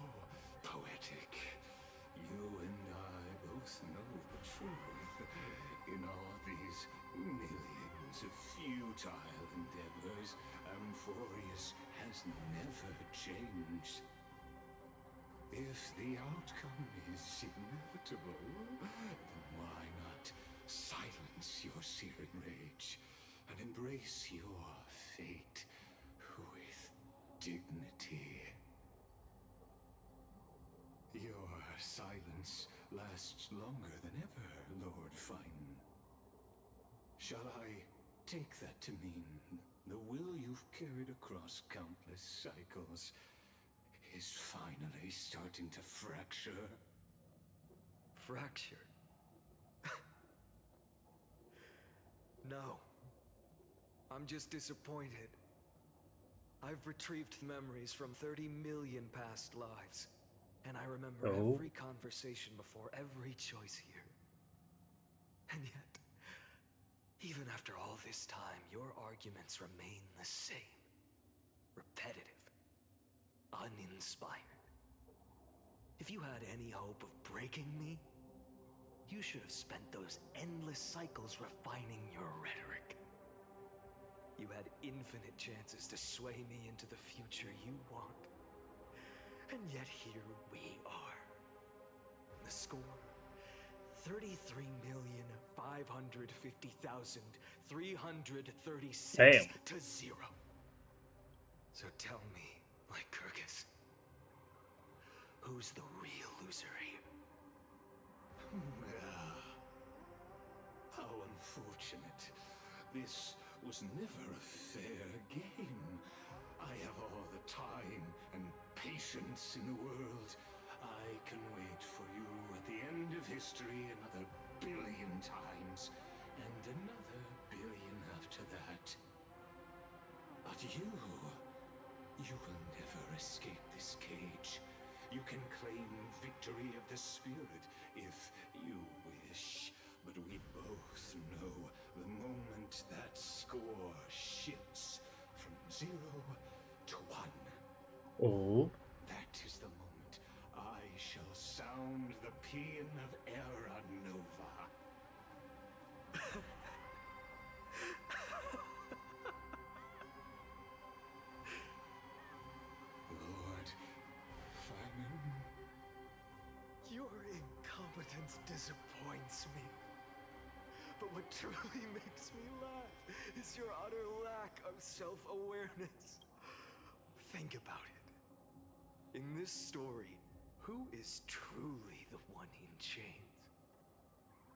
S10: poetic. You and I both know the truth. In all these millions of futile endeavors, Amphorius has never changed. If the outcome is inevitable, then why not silence your searing rage and embrace your fate with dignity? Your silence lasts longer than ever, Lord Phainon. Shall I take that to mean the will you've carried across countless cycles is finally starting to fracture?
S2: Fracture? No. I'm just disappointed. I've retrieved memories from 30 million past lives, and I remember
S1: Oh.
S2: every conversation before every choice here. And yet, even after all this time, your arguments remain the same. Repetitive. Uninspired. If you had any hope of breaking me, you should have spent those endless cycles refining your rhetoric. You had infinite chances to sway me into the future you want. And yet here we are. The score, 33,550,336
S1: Damn.
S2: to 0. So tell me, Lycurgus, who's the real loser here?
S10: How unfortunate. This was never a fair game. I have all the time and patience in the world. I can wait for you at the end of history another billion times, and another billion after that. But you will never escape this cage. You can claim victory of the spirit if you wish, but we both know the moment that score shifts from 0 to 1.
S1: Oh.
S10: That is the moment I shall sound the paean of Era Nova. Lord Phainon?
S2: Your incompetence disappoints me. But what truly makes me laugh is your utter lack of self-awareness. Think about it. In this story, who is truly the one in chains?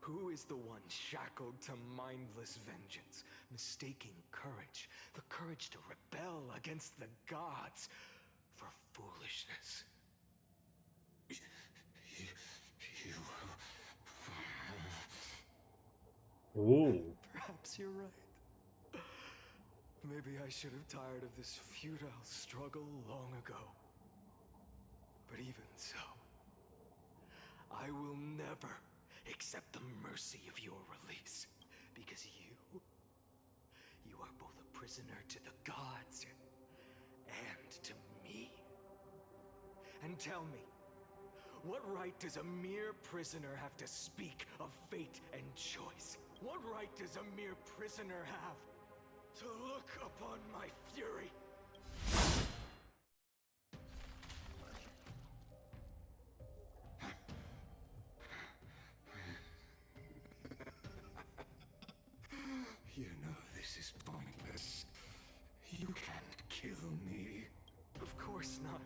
S2: Who is the one shackled to mindless vengeance, mistaking courage, the courage to rebel against the gods, for foolishness?
S1: Ooh.
S2: Perhaps you're right. Maybe I should have tired of this futile struggle long ago. But even so, I will never accept the mercy of your release, because you are both a prisoner to the gods and to me. And tell me, what right does a mere prisoner have to speak of fate and choice? What right does a mere prisoner have to look upon my fury?
S10: You know this is pointless. You can't kill me.
S2: Of course not.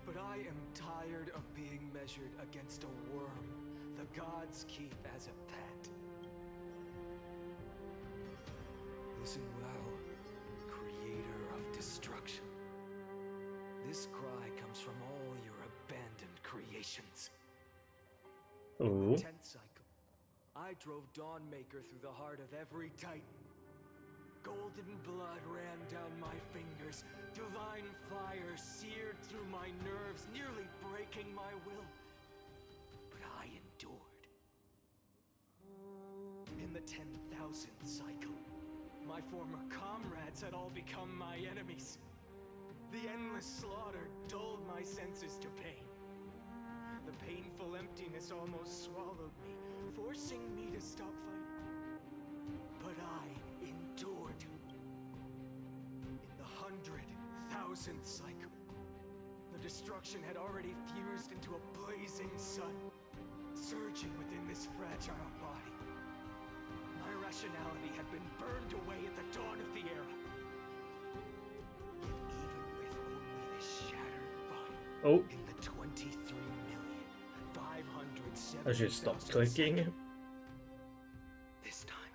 S2: But I am tired of being measured against a worm the gods keep as a pet. Listen well, creator of destruction. This cry comes from all your abandoned creations. In
S1: Oh.
S2: the 10th cycle, I drove Dawnmaker through the heart of every titan. Golden blood ran down my fingers. Divine fire seared through my nerves, nearly breaking my will. But I endured. In the 10,000th cycle, my former comrades had all become my enemies. The endless slaughter dulled my senses to pain. The painful emptiness almost swallowed me, forcing me to stop fighting. But I endured. In the 100,000th cycle, the destruction had already fused into a blazing sun, surging within this fragile body. My rationality had been burned away at the dawn of the era. Yet even with only this shattered body,
S1: Oh.
S2: in the 23,570,000
S1: I should stop clicking.
S2: This time,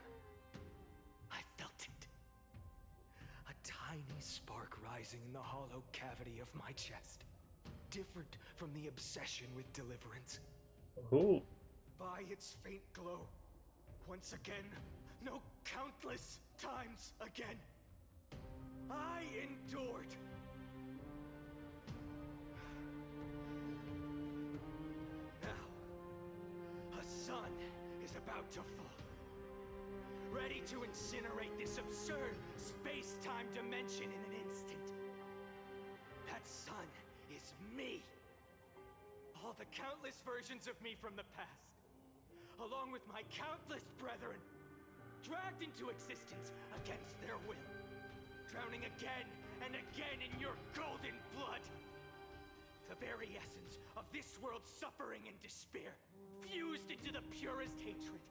S2: I felt it. A tiny spark rising in the hollow cavity of my chest. Different from the obsession with deliverance.
S1: Oh.
S2: By its faint glow, once again, no, countless times again, I endured. Now, a sun is about to fall, ready to incinerate this absurd space-time dimension in an instant. That sun is me. All the countless versions of me from the past, along with my countless brethren, dragged into existence against their will, drowning again and again in your golden blood. The very essence of this world's suffering and despair.
S11: fused into the purest hatred,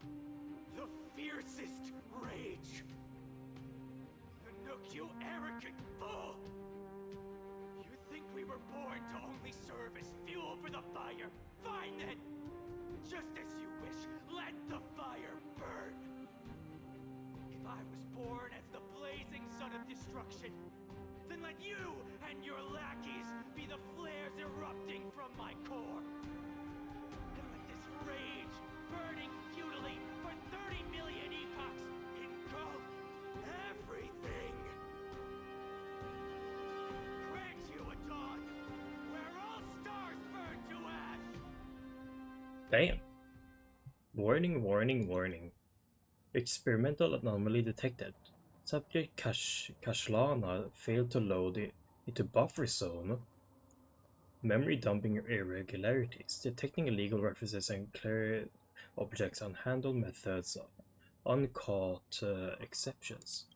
S11: the fiercest rage. Nook, you arrogant fool! You think we were born to only serve as fuel for the fire? Fine then! Just as you wish, let the fire burn! If I was born as the blazing son of destruction, then let you and your lackeys be the flares erupting from my core. And let this rage, burning futilely for 30 million epochs, engulf everything. Grant you a dawn where all stars burn to ash.
S1: Damn. Warning, warning, warning. Experimental anomaly detected. Subject Kashlana failed to load into buffer zone. Memory dumping irregularities. Detecting illegal references and clear objects, unhandled methods, uncaught exceptions.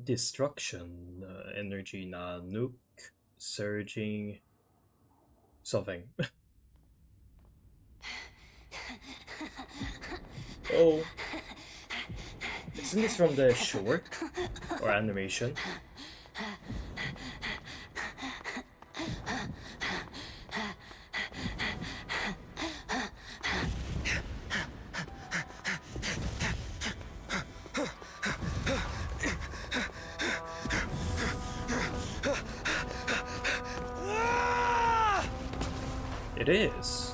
S1: Destruction, energy, nuke, surging, something. Oh, isn't this from the short or animation? It is.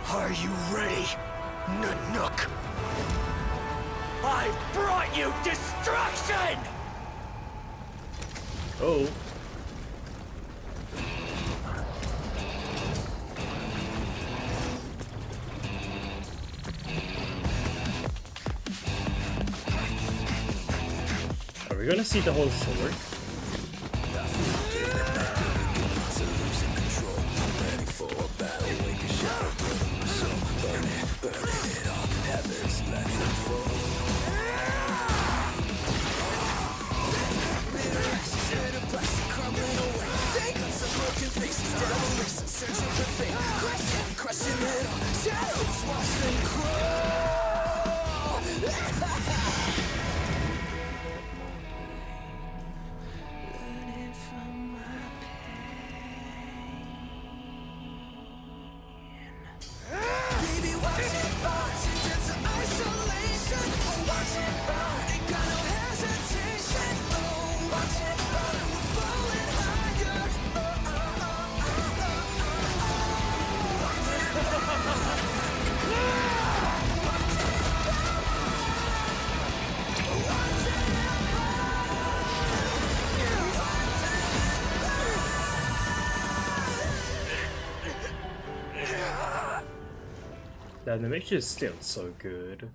S11: Are you ready, Nanook? I brought you destruction!
S1: Oh. Are we gonna see the whole sword? The animation is still so good.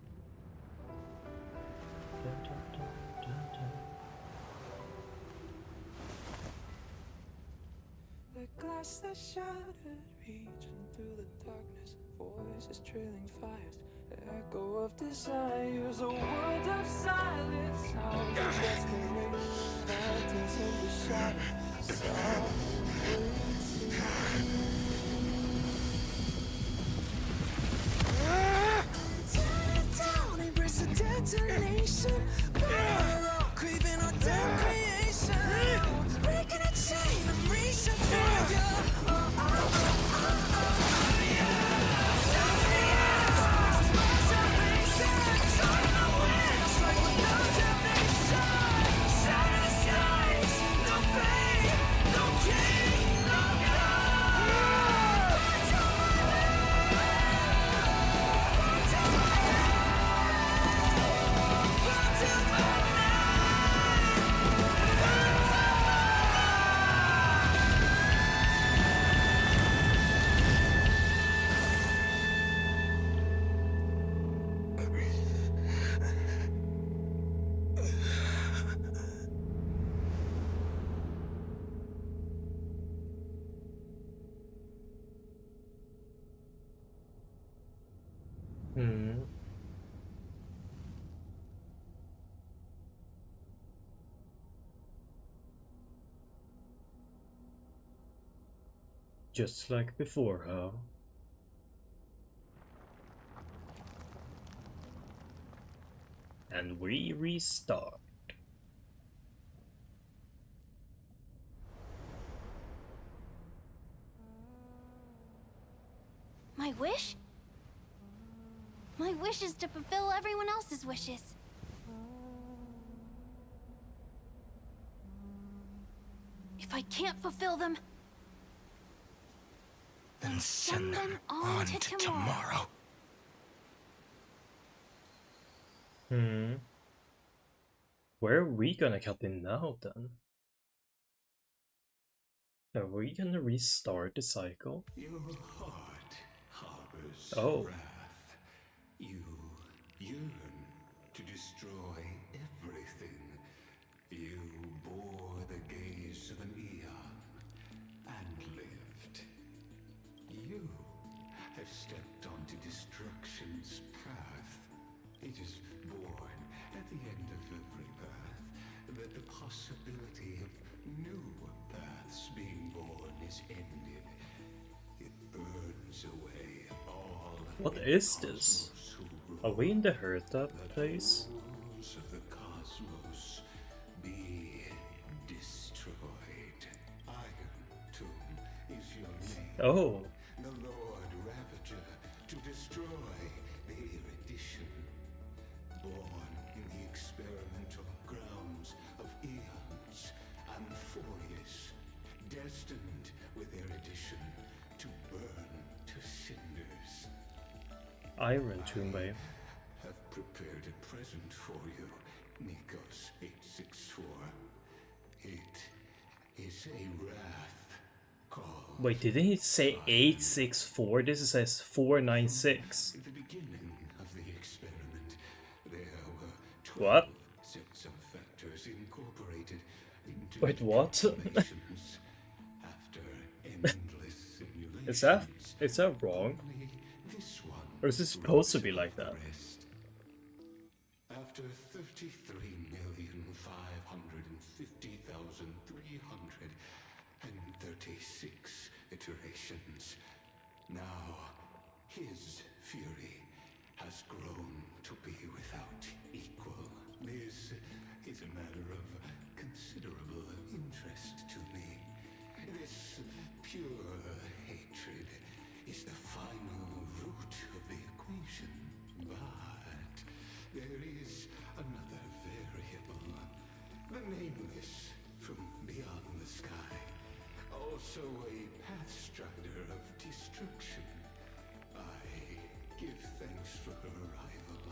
S12: The glass that shattered, reaching through the darkness, voices trailing fires, echo of desires, a world of silence, sounds of desperation, phantoms in the shadow, soft waiting. Tear it down, embrace the detonation, craving our damn creation, breaking a chain, I'm reaching for you.
S1: Hmm. Just like before, huh? And we restart.
S8: My wish? My wish is to fulfill everyone else's wishes. If I can't fulfill them,
S11: Then send them on to tomorrow.
S1: Hmm. Where are we gonna cut in now then? Are we gonna restart the cycle?
S10: Your heart harbors
S1: Oh.
S10: wrath. You yearn to destroy everything. You bore the gaze of an eon and lived. You have stepped onto destruction's path. It is born at the end of every path that the possibility of new paths being born is ended. It burns away all.
S1: What is this? Are we in the Hertha place?
S10: Rules of the cosmos be destroyed. Iron Tomb is your name.
S1: Oh.
S10: The Lord Ravager to destroy the erudition. Born in the experimental grounds of eons, Amphorius, destined with erudition to burn to cinders.
S1: Iron Tomb.
S10: Have prepared a present for you, Nikos 864. It is a wrath called.
S1: Wait, didn't he say 864? This says 496.
S10: At the beginning of the experiment, there were 12
S1: What?
S10: sets of factors incorporated into
S1: Wait, what?
S10: calculations. After endless simulations,
S1: Is that wrong?
S10: only this one
S1: Or is this supposed to be like that?
S10: rest. After 33,550,336 iterations, now his fury has grown to be without equal. This is a matter of considerable interest to me. This pure hatred is the final root of the equation. But there is another variable. The nameless from beyond the sky. Also a pathstrider of destruction. I give thanks for her arrival,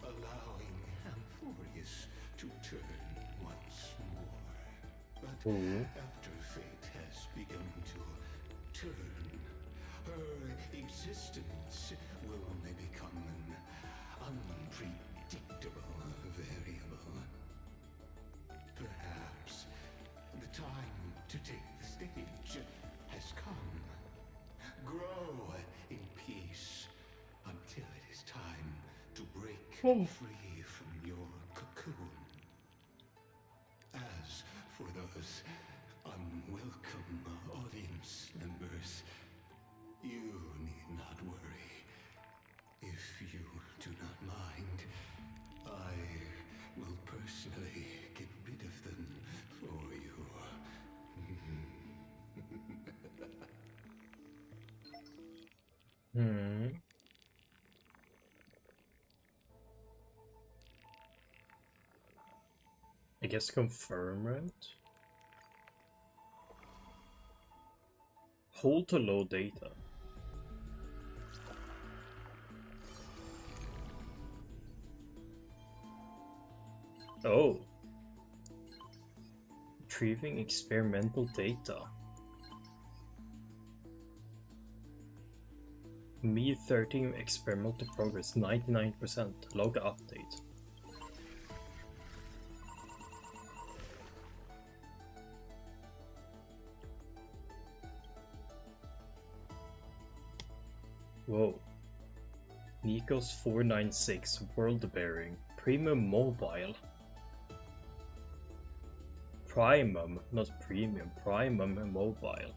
S10: allowing Amphorius to turn once more. But after fate has begun to turn, her existence will only become an unpredictable variable. Perhaps the time to take the stage has come. Grow in peace until it is time to break free from your cocoon. As for those unwelcome audience members, you need not worry. If you do not mind, I will personally get rid of them for you.
S1: I guess confirm, right? Hold to load data. Oh. Retrieving experimental data. Me 13 experimental progress 99%. Log update. Whoa. Nikos 496 World Bearing Premium Mobile. Primum, not premium, Primum Mobile.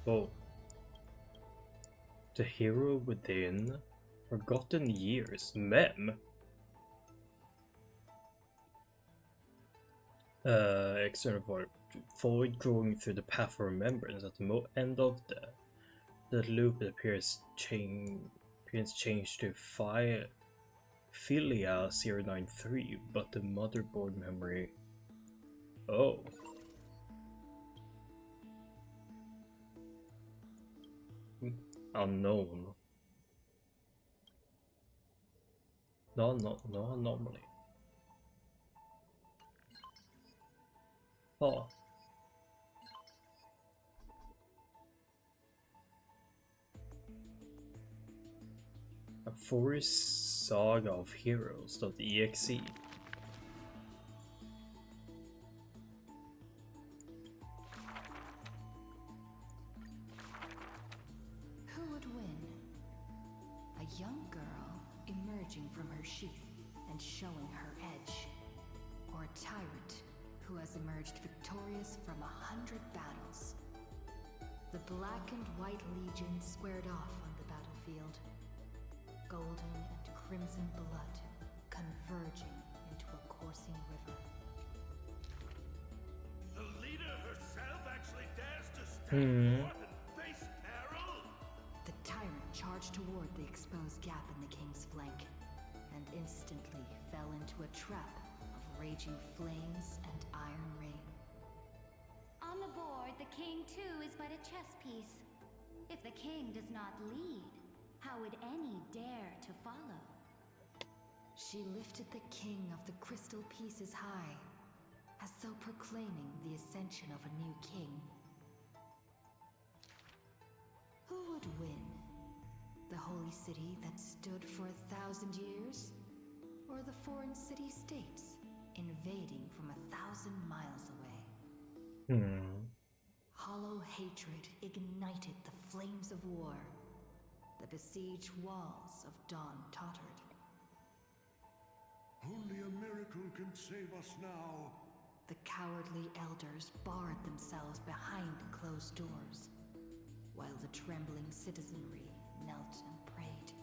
S1: Oh. The Hero Within. Forgotten Years. Mem. External void growing through the path of remembrance. At the end of the loop, it appears changed to Philia 093, but the motherboard memory. Oh. Unknown. No anomaly. Oh. A Forest Saga of Heroes.exe.
S9: Who would win? A young girl emerging from her sheath and showing her edge, or a tyrant who has emerged victorious from 100 battles. The Black and White Legion squared off on the battlefield. Golden and crimson blood converging into a coursing river.
S11: The leader herself actually dares to stand forth and face peril?
S9: The tyrant charged toward the exposed gap in the king's flank, and instantly fell into a trap of raging flames and iron rain.
S8: On the board, the king too is but a chess piece. If the king does not lead, how would any dare to follow?
S9: She lifted the king of the crystal pieces high, as though proclaiming the ascension of a new king. Who would win? The holy city that stood for 1,000 years? Or the foreign city-states, invading from 1,000 miles away? Hollow hatred ignited the flames of war. The besieged walls of dawn tottered.
S13: Only a miracle can save us now.
S9: The cowardly elders barred themselves behind closed doors, while the trembling citizenry knelt and prayed.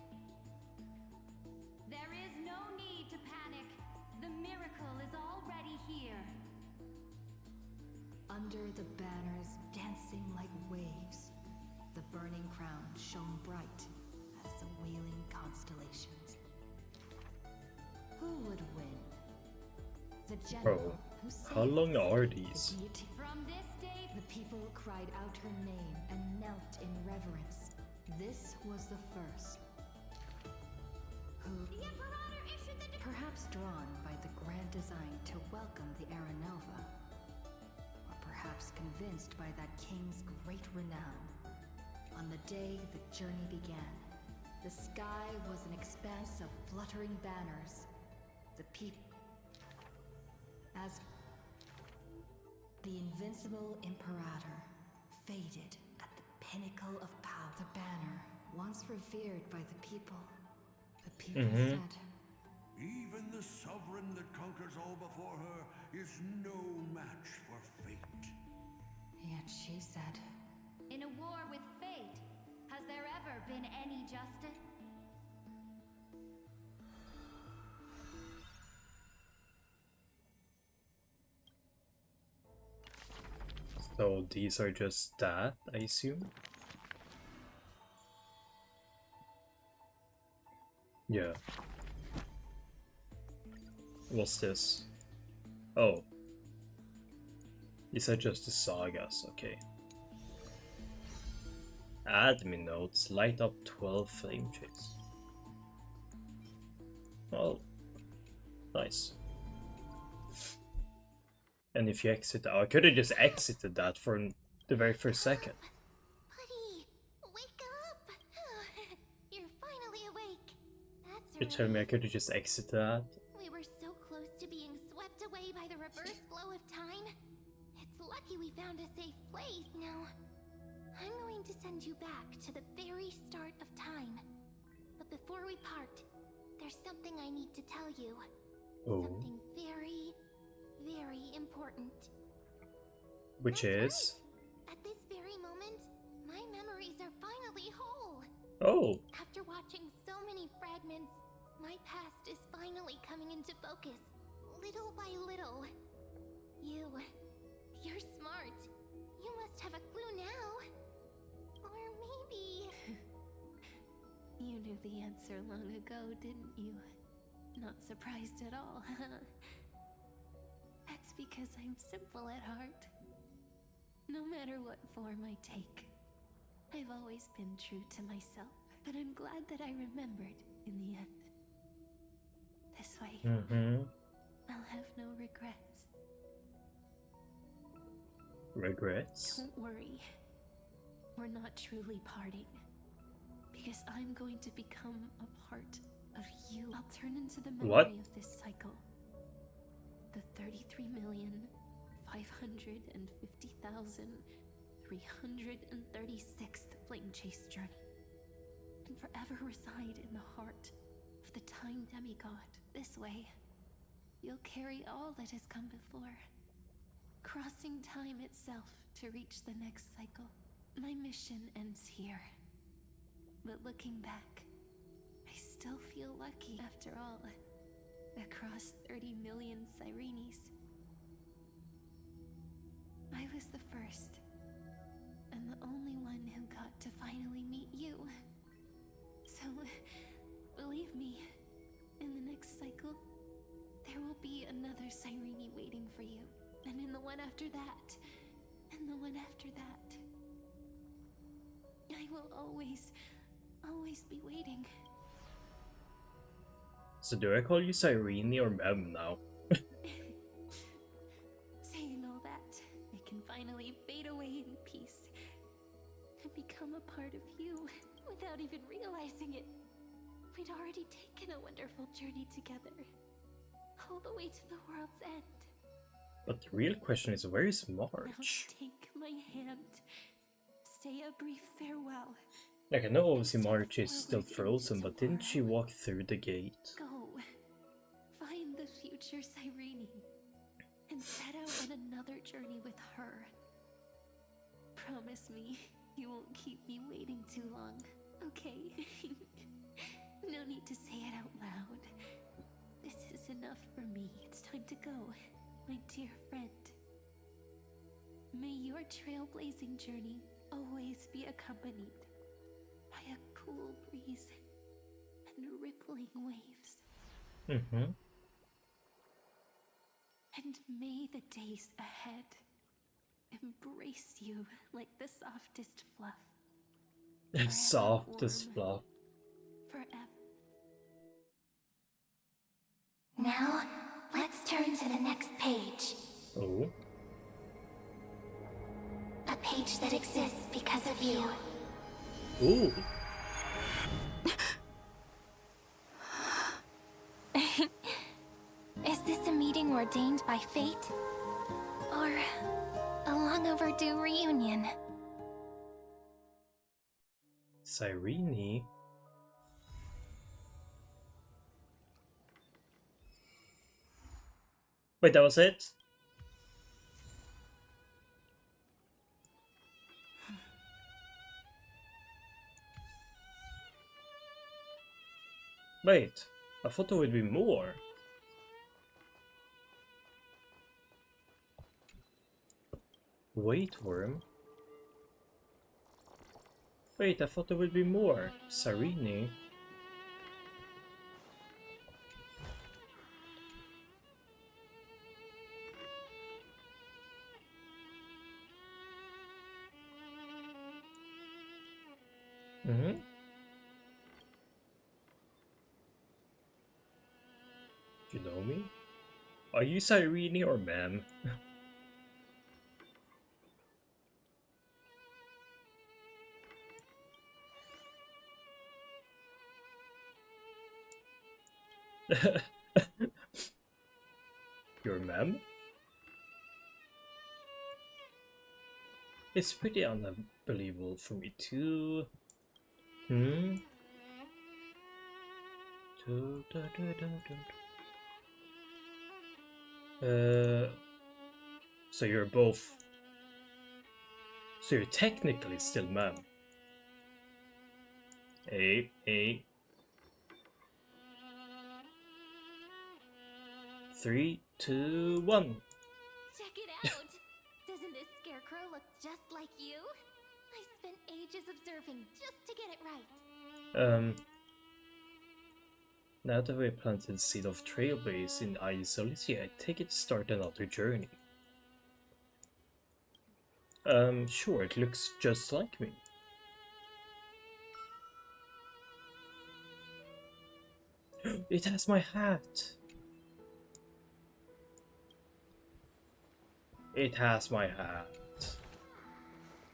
S8: There is no need to panic. The miracle is already here.
S9: Under the banners dancing like waves, the burning crown shone bright as the wheeling constellations. Who would win? The general who saved
S1: How long are
S9: the
S1: these?
S9: deity.
S8: From this day,
S9: The people cried out her name and knelt in reverence. This was the first. Who,
S8: the Imperator issued the
S9: perhaps drawn by the grand design to welcome the Era Nova, or perhaps convinced by that king's great renown, on the day the journey began, the sky was an expanse of fluttering banners. The people, as the invincible Imperator faded at the pinnacle of power. The banner, once revered by the people said,
S13: Even the sovereign that conquers all before her is no match for fate.
S9: yet she said,
S8: in a war with fate, has there ever been any justice?
S1: So these are just that, I assume? Yeah. What's this? Oh. These are just the sagas, okay. Admin notes, light up 12 flame chase. Oh. Nice. And if you exit, I could have just exited that for the very first second.
S5: Buddy, wake up! You're finally awake. That's
S1: You're telling me I could have just exited that?
S5: We were so close to being swept away by the to send you back to the very start of time. But before we part, there's something I need to tell you.
S1: Oh.
S5: Something very, very important.
S1: Which is?
S5: At this very moment, my memories are finally whole.
S1: Oh.
S5: After watching so many fragments, my past is finally coming into focus, little by little. You're smart. You must have a clue now. Or maybe...
S4: You knew the answer long ago, didn't you? Not surprised at all, huh? That's because I'm simple at heart. No matter what form I take, I've always been true to myself, but I'm glad that I remembered in the end. This way, I'll have no regrets.
S1: Regrets?
S4: Don't worry. We're not truly parting. Because I'm going to become a part of you. I'll turn into the memory of this cycle. The 33,550,336th Flame Chase journey. And forever reside in the heart of the Time Demigod. This way, you'll carry all that has come before. Crossing time itself to reach the next cycle. My mission ends here. But looking back, I still feel lucky after all. Across 30 million Cyrenes. I was the first, and the only one who got to finally meet you. So, believe me, in the next cycle, there will be another Cyrene waiting for you. And in the one after that, and the one after that. I will always be waiting.
S1: So do I call you Cyrene or Mem now?
S4: Saying all that, I can finally fade away in peace. And become a part of you, without even realizing it. We'd already taken a wonderful journey together. All the way to the world's end.
S1: But the real question is, where is March?
S4: Now take my hand. Say a brief farewell.
S1: Like, I know obviously March is still frozen, but didn't she walk through the gate?
S4: Go. Find the future Cyrene. And set out on another journey with her. Promise me you won't keep me waiting too long, okay? No need to say it out loud. This is enough for me. It's time to go, my dear friend. May your trailblazing journey always be accompanied by a cool breeze and rippling waves. And may the days ahead embrace you like the softest fluff.
S1: Softest fluff.
S4: Forever.
S5: Now, let's turn to the next page.
S1: Oh.
S5: A page that exists because of you.
S1: Ooh.
S5: Is this a meeting ordained by fate? Or a long overdue reunion?
S1: Cyrene? Wait, that was it? Wait, I thought there would be more. Wait, worm. Wait, I thought there would be more. Cyrene. You know me? Are you Cyrene or Mem? Your Mem? It's pretty unbelievable for me too. Hmm? So you're both... So you're technically still men. A. 3, 2, 1.
S8: Check it out! Doesn't this scarecrow look just like you? I spent ages observing just to get it right.
S1: Now that we planted the seed of Trailblaze in Isolity, I take it to start another journey. Sure, it looks just like me. It has my hat! It has my hat.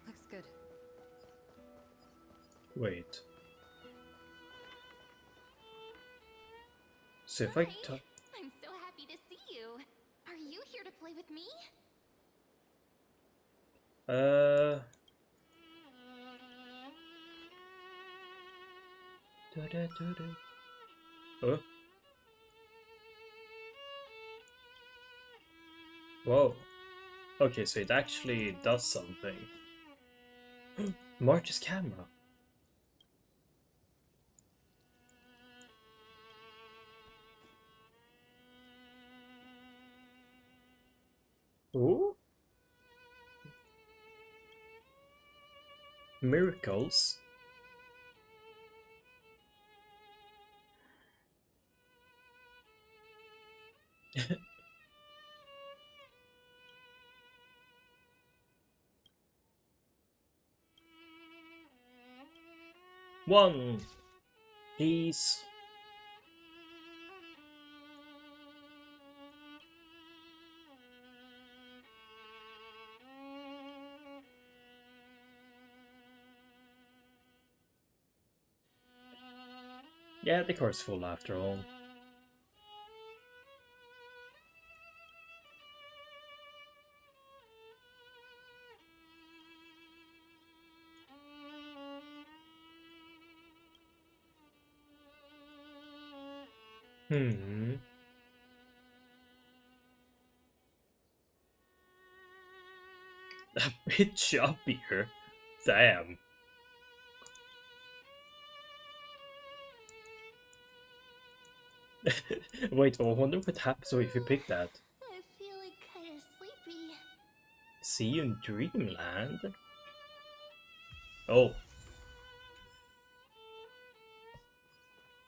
S9: Looks good.
S1: Wait. So if I
S8: Hi.
S1: talk...
S8: I'm so happy to see you. Are you here to play with me?
S1: Oh. Whoa. Okay, so it actually does something. March's camera. Ooh. Miracles. One. Please. Yeah, the car's full after all. Hmm. A bit choppier. Damn. Wait, I wonder what happens if you pick that.
S8: I feel like kinda sleepy.
S1: See you in Dreamland? Oh.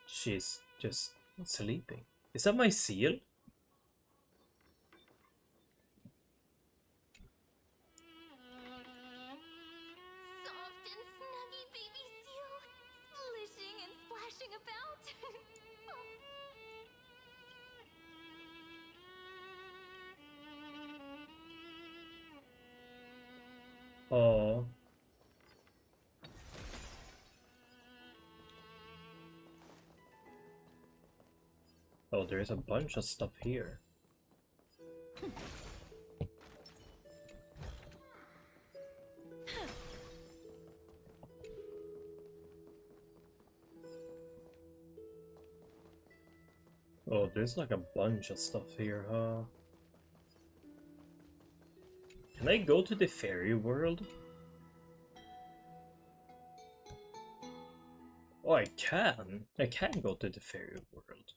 S1: She's just sleeping. Is that my seal?
S8: Soft and snuggy baby seal, splishing and splashing about.
S1: Oh. Oh, there's a bunch of stuff here. Oh, there's like a bunch of stuff here, huh? Can I go to the fairy world? Oh, I can. I can go to the fairy world.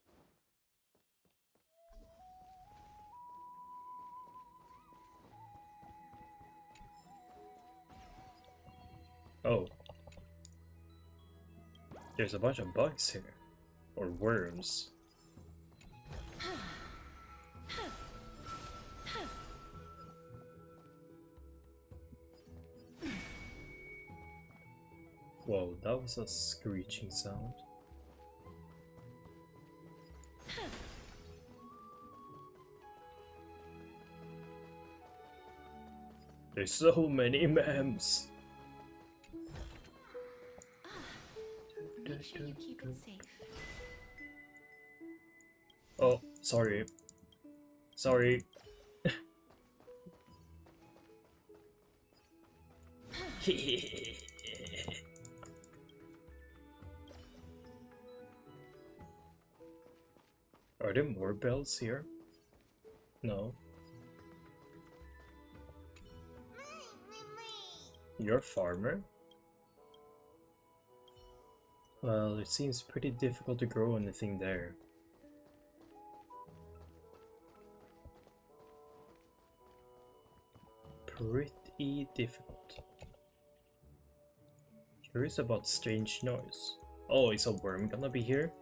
S1: Oh. There's a bunch of bugs here. Or worms. Whoa, that was a screeching sound. There's so many memes.
S8: Make sure you keep it safe.
S1: Oh, sorry. Sorry. Are there more bells here? No. You're a farmer? Well, it seems pretty difficult to grow anything there. Pretty difficult. Curious about strange noise. Oh, is a worm gonna be here?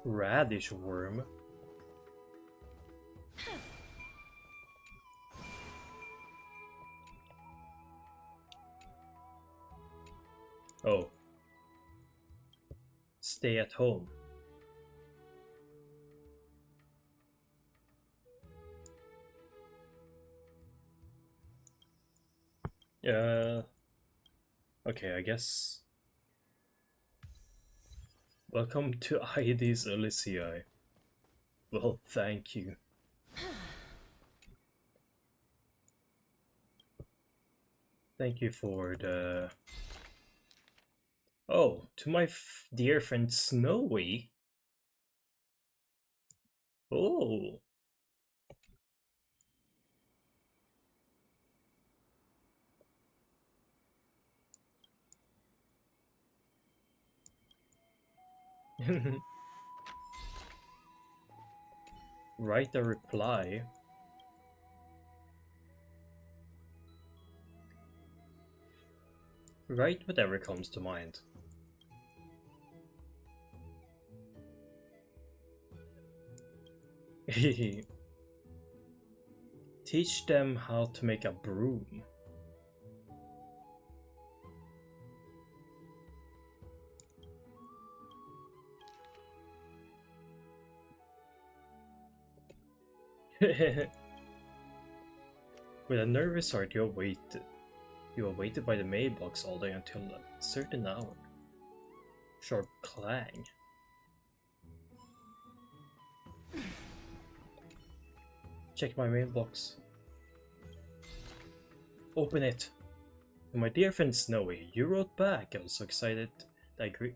S1: Radish worm. Oh. Stay at home. Okay, I guess. Welcome to Aedes Elysiae. Well, thank you. Thank you for the... Oh, to my dear friend Snowy. Oh. Write a reply. Write whatever comes to mind. Teach them how to make a broom. With a nervous heart, you are waited by the mailbox all day until a certain hour. Sharp clang. Check my mailbox. Open it. My dear friend Snowy, you wrote back. I was so excited. I agree.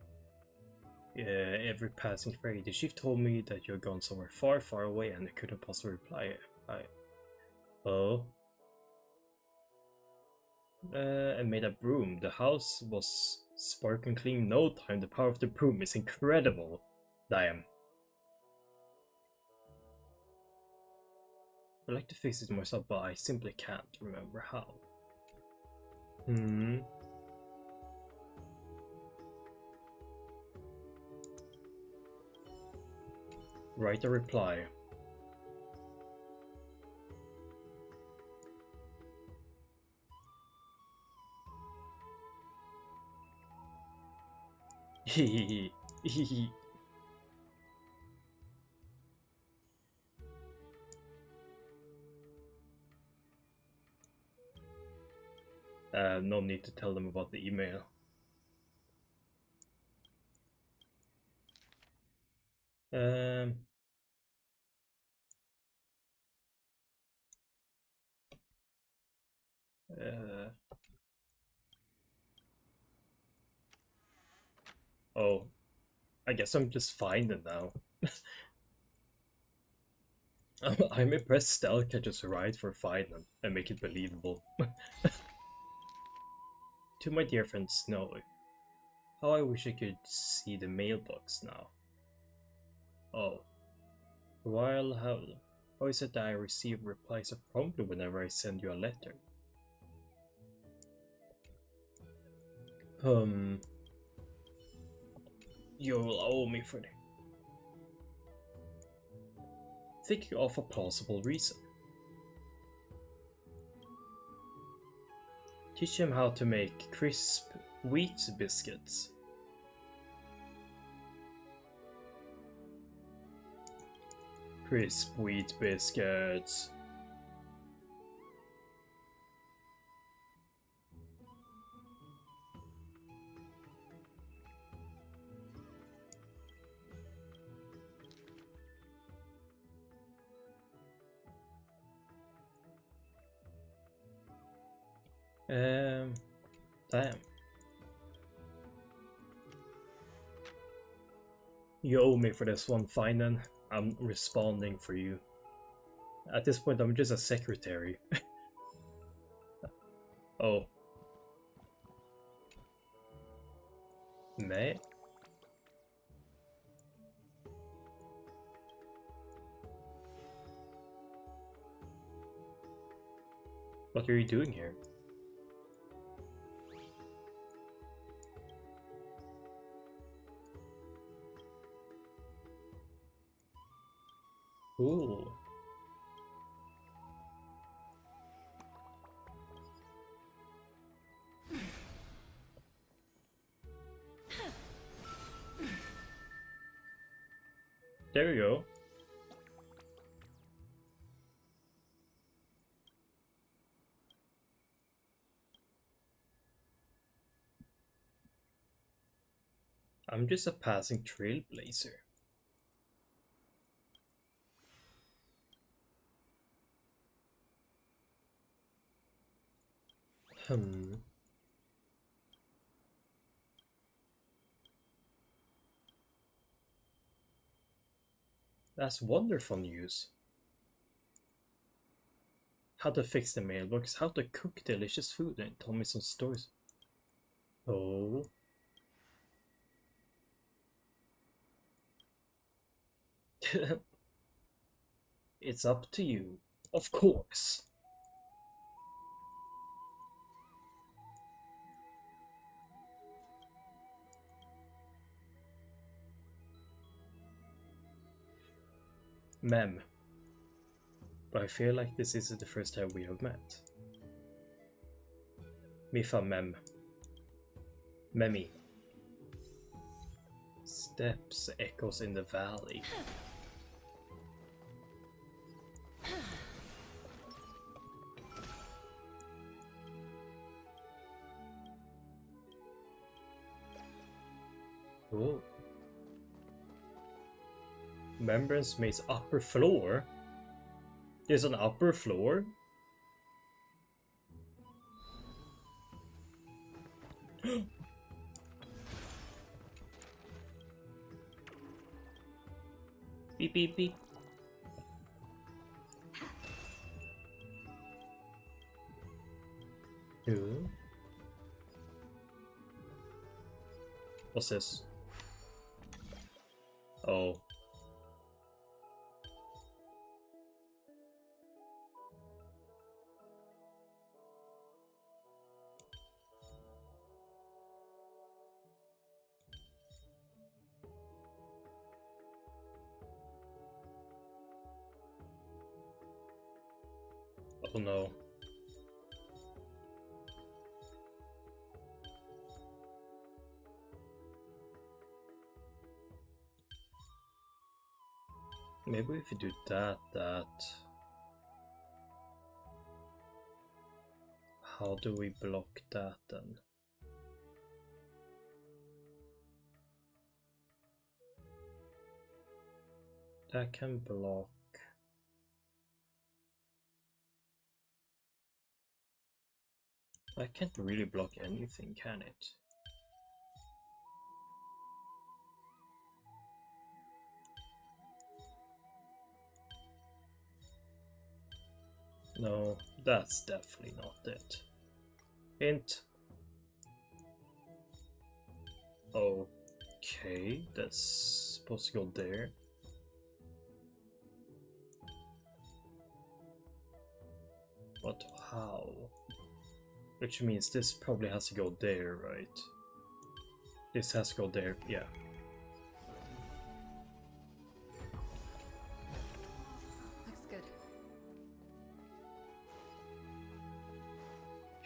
S1: Every passing ferry. The chief told me that you're gone somewhere far, far away, and I couldn't possibly reply. Oh. I made a broom. The house was sparkling clean in no time. The power of the broom is incredible. Damn. I'd like to fix it myself, but I simply can't remember how. Write a reply. Hehehe. No need to tell them about the email. Oh, I guess I'm just fine now. I'm impressed Stell can just write for Phainon and make it believable. To my dear friend Snowy, how I wish I could see the mailbox now. Oh, how is it that I receive replies so promptly whenever I send you a letter? You will owe me for that. Think of a plausible reason. Teach him how to make crisp wheat biscuits. Crisp wheat biscuits. Damn. You owe me for this one, Phainon. I'm responding for you. At this point, I'm just a secretary. Oh. Meh? What are you doing here? Ooh. There you go. I'm just a passing trailblazer. That's wonderful news. How to fix the mailbox, how to cook delicious food, and tell me some stories. Oh. It's up to you. Of course. Mem. But I feel like this isn't the first time we have met. Mifa Mem. Memi. Steps echoes in the valley. Oh. Remembrance Maze upper floor? There's an upper floor? Beep beep beep. Ooh. What's this? Oh. Oh no. Maybe if you do that. How do we block that then? That can block. I can't really block anything, can it? No, that's definitely not it. Hint. Okay, that's supposed to go there. But how? Which means this probably has to go there, right? This has to go there, yeah.
S9: Looks good.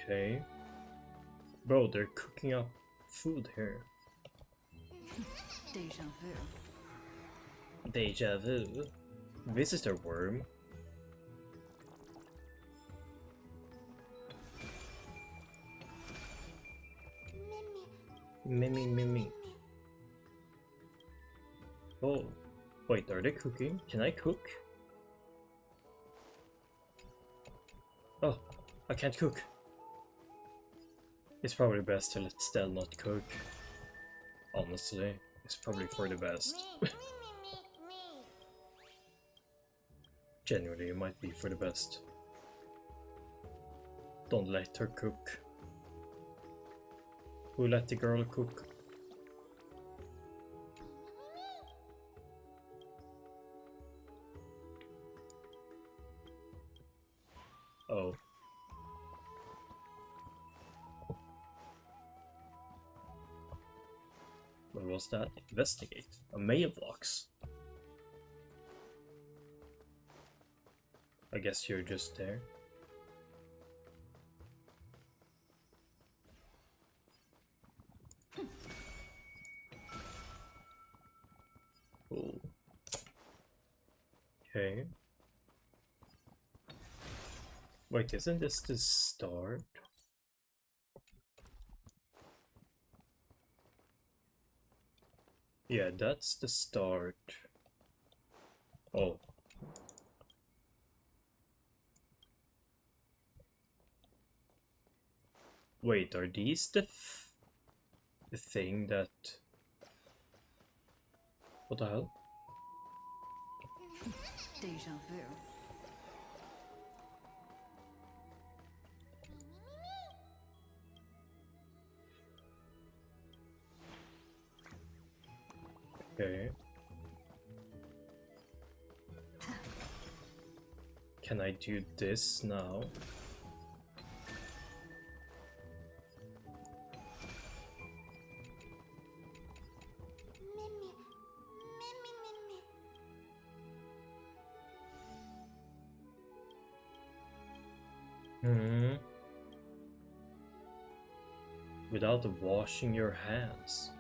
S1: Okay. Bro, they're cooking up food here.
S9: Deja vu.
S1: Deja vu. Visitor worm. Mimi. Oh, wait, are they cooking? Can I cook? Oh, I can't cook. It's probably best to let Stell not cook. Honestly, it's probably for the best. Genuinely, it might be for the best. Don't let her cook. Who let the girl cook? Oh. What was that? Investigate. A mailbox. I guess you're just there. Cool. Okay. Wait, isn't this the start? Yeah, that's the start. Oh. Wait, are these the thing that... What the hell?
S9: Deja vu.
S1: Okay. Can I do this now? Hmm. Without washing your hands.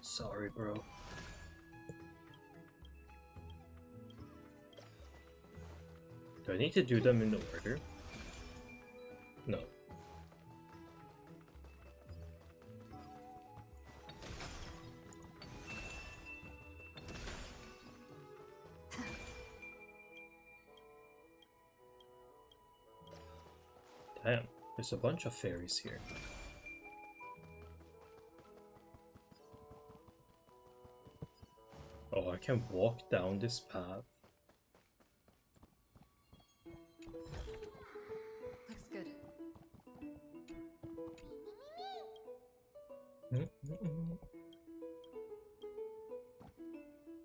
S1: Sorry, bro. Do I need to do them in order? No. Damn, there's a bunch of fairies here. Oh, I can walk down this path.
S9: Looks good.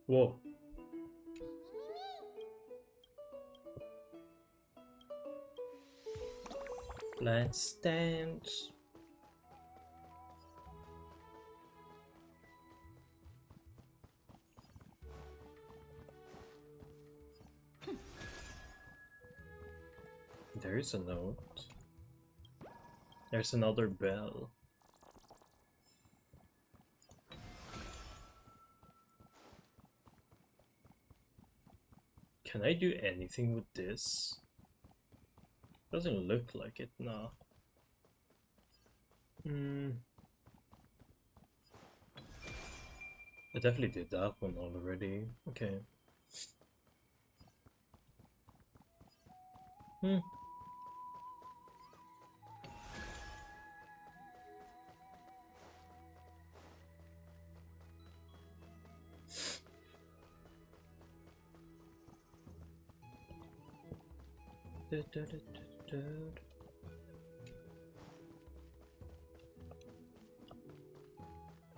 S1: Whoa. Let's dance. There's a note. There's another bell. Can I do anything with this? Doesn't look like it, nah. I definitely did that one already. Okay.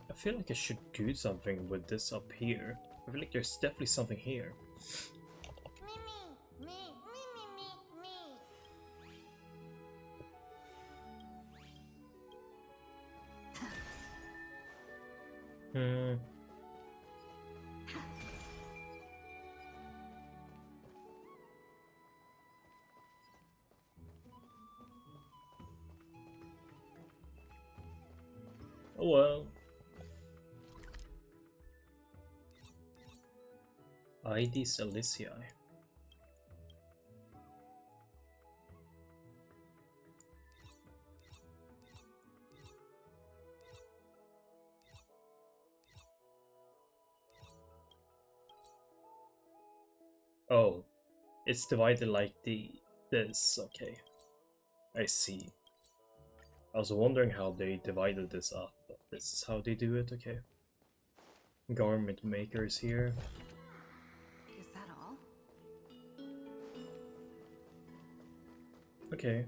S1: I feel like I should do something with this up here. I feel like there's definitely something here. Hmm. Oh well. ID Silicii. Oh, it's divided like the This, okay. I see. I was wondering how they divided this up, but this is how they do it, okay. Garment makers here.
S9: Is that all?
S1: Okay.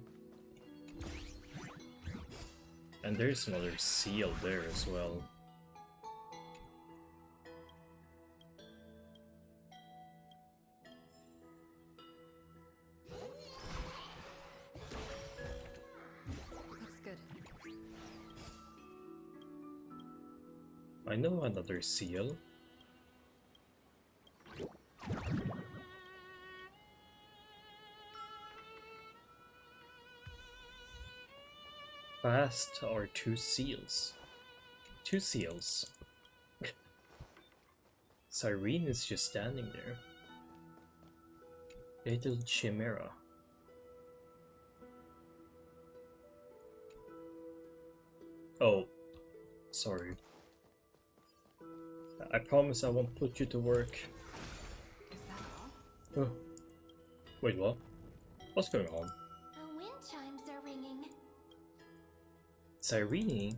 S1: And there's another seal there as well.
S9: Looks good.
S1: I know another seal. Past are two seals. Two seals. Cyrene is just standing there. Little Chimera. Oh, sorry. I promise I won't put you to work.
S9: Is that all?
S1: Oh. Wait, what? What's going on?
S5: The wind chimes are ringing.
S1: Cyrene?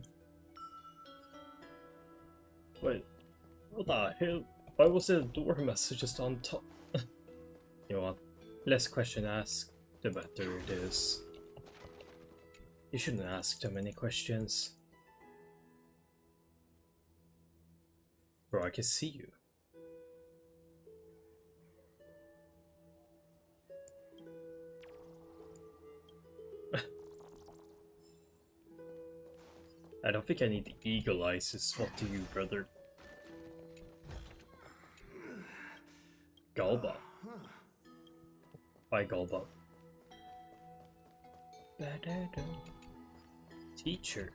S1: Wait, what the hell? Why was there a door message just on top? You know what? Less question asked, the better it is. You shouldn't ask too many questions. Bro, I can see you. I don't think I need eagle eyes to spot you, brother. Galba. Bye, Galba. Teacher.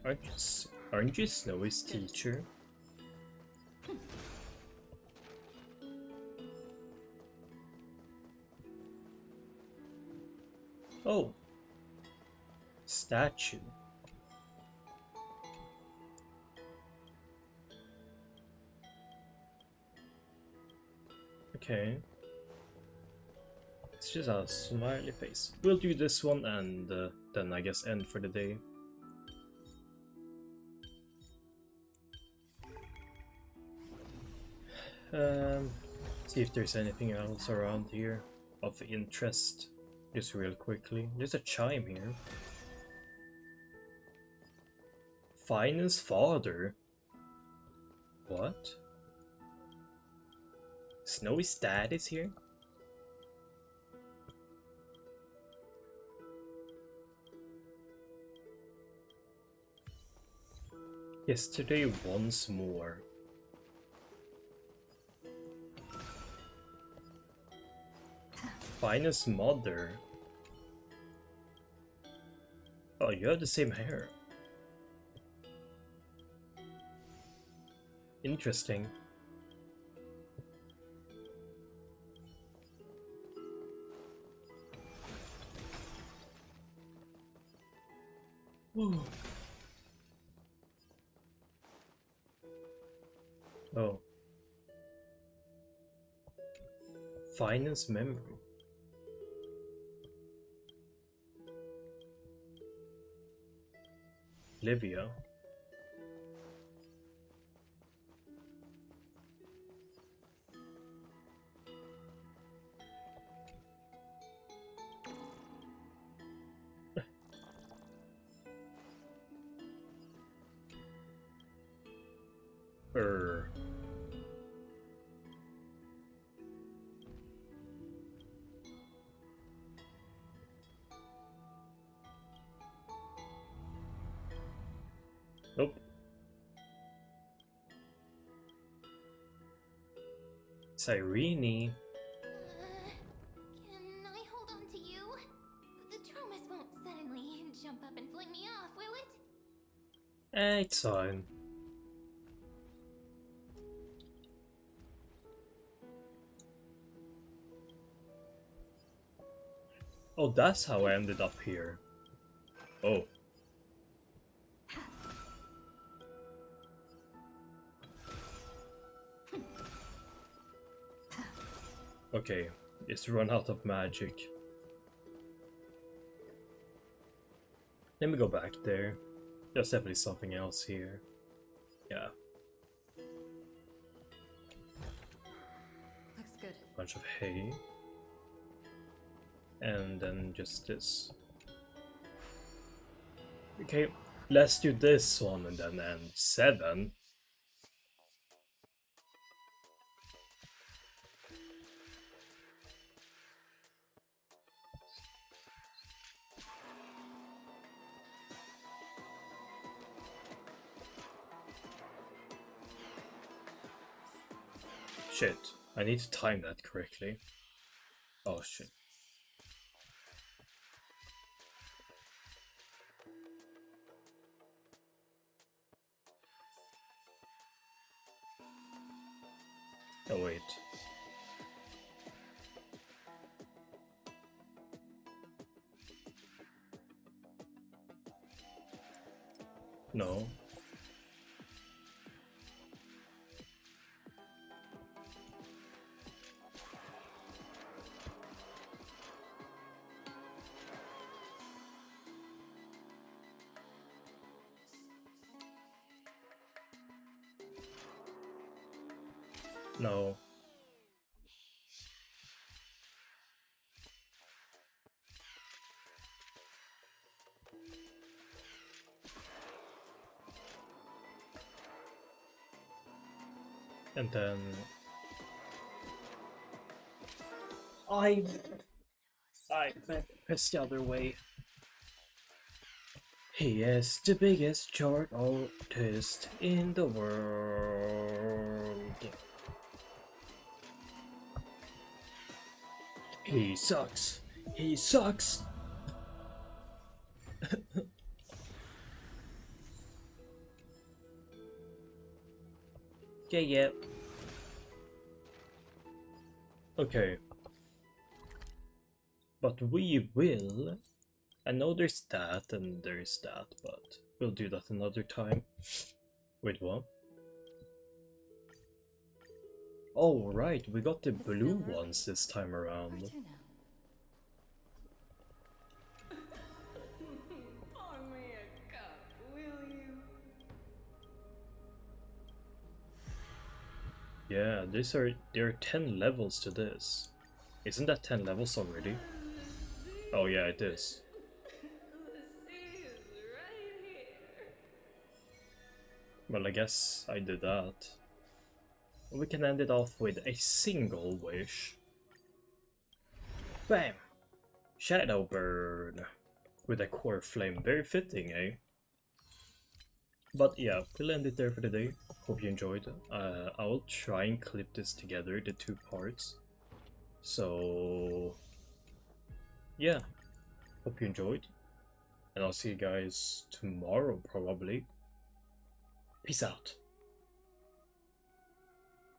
S1: Aren't you Snowy's teacher? Oh. Statue. Okay. It's just a smiley face. We'll do this one and then I guess end for the day. See if there's anything else around here of interest. Just real quickly. There's a chime here. Phainon's father? What? Snowy's dad is here? Yesterday once more. Phainon's mother. Oh, you have the same hair. Interesting. Ooh. Oh. Phainon's memory. Livia. Nope. Cyrene.
S5: Can I hold on to you? The Tromus won't suddenly jump up and fling me off, will it?
S1: It's fine. Oh, that's how I ended up here. Oh. Okay, it's run out of magic. Let me go back there. There's definitely something else here. Yeah.
S9: Looks good.
S1: Bunch of hay. And then just this. Okay, let's do this one and then end 7. Shit, I need to time that correctly. Oh shit. Oh wait. No. No. And then I pressed the other way. He is the biggest chart artist in the world. He sucks. He sucks. Yeah. Okay. But we will. I know there's that and there's that, but we'll do that another time. Wait, what? Oh, right, we got the blue ones this time around.
S4: Pour me a cup, will you?
S1: Yeah, there are 10 levels to this. Isn't that 10 levels already? Oh yeah, it is.
S4: The sea is right here.
S1: Well, I guess I did that. We can end it off with a single wish. Bam! Shadow Bird. With a core flame. Very fitting, eh? But yeah, we'll end it there for today. Hope you enjoyed. I will try and clip this together, the 2 parts. So yeah, hope you enjoyed. And I'll see you guys tomorrow, probably. Peace out.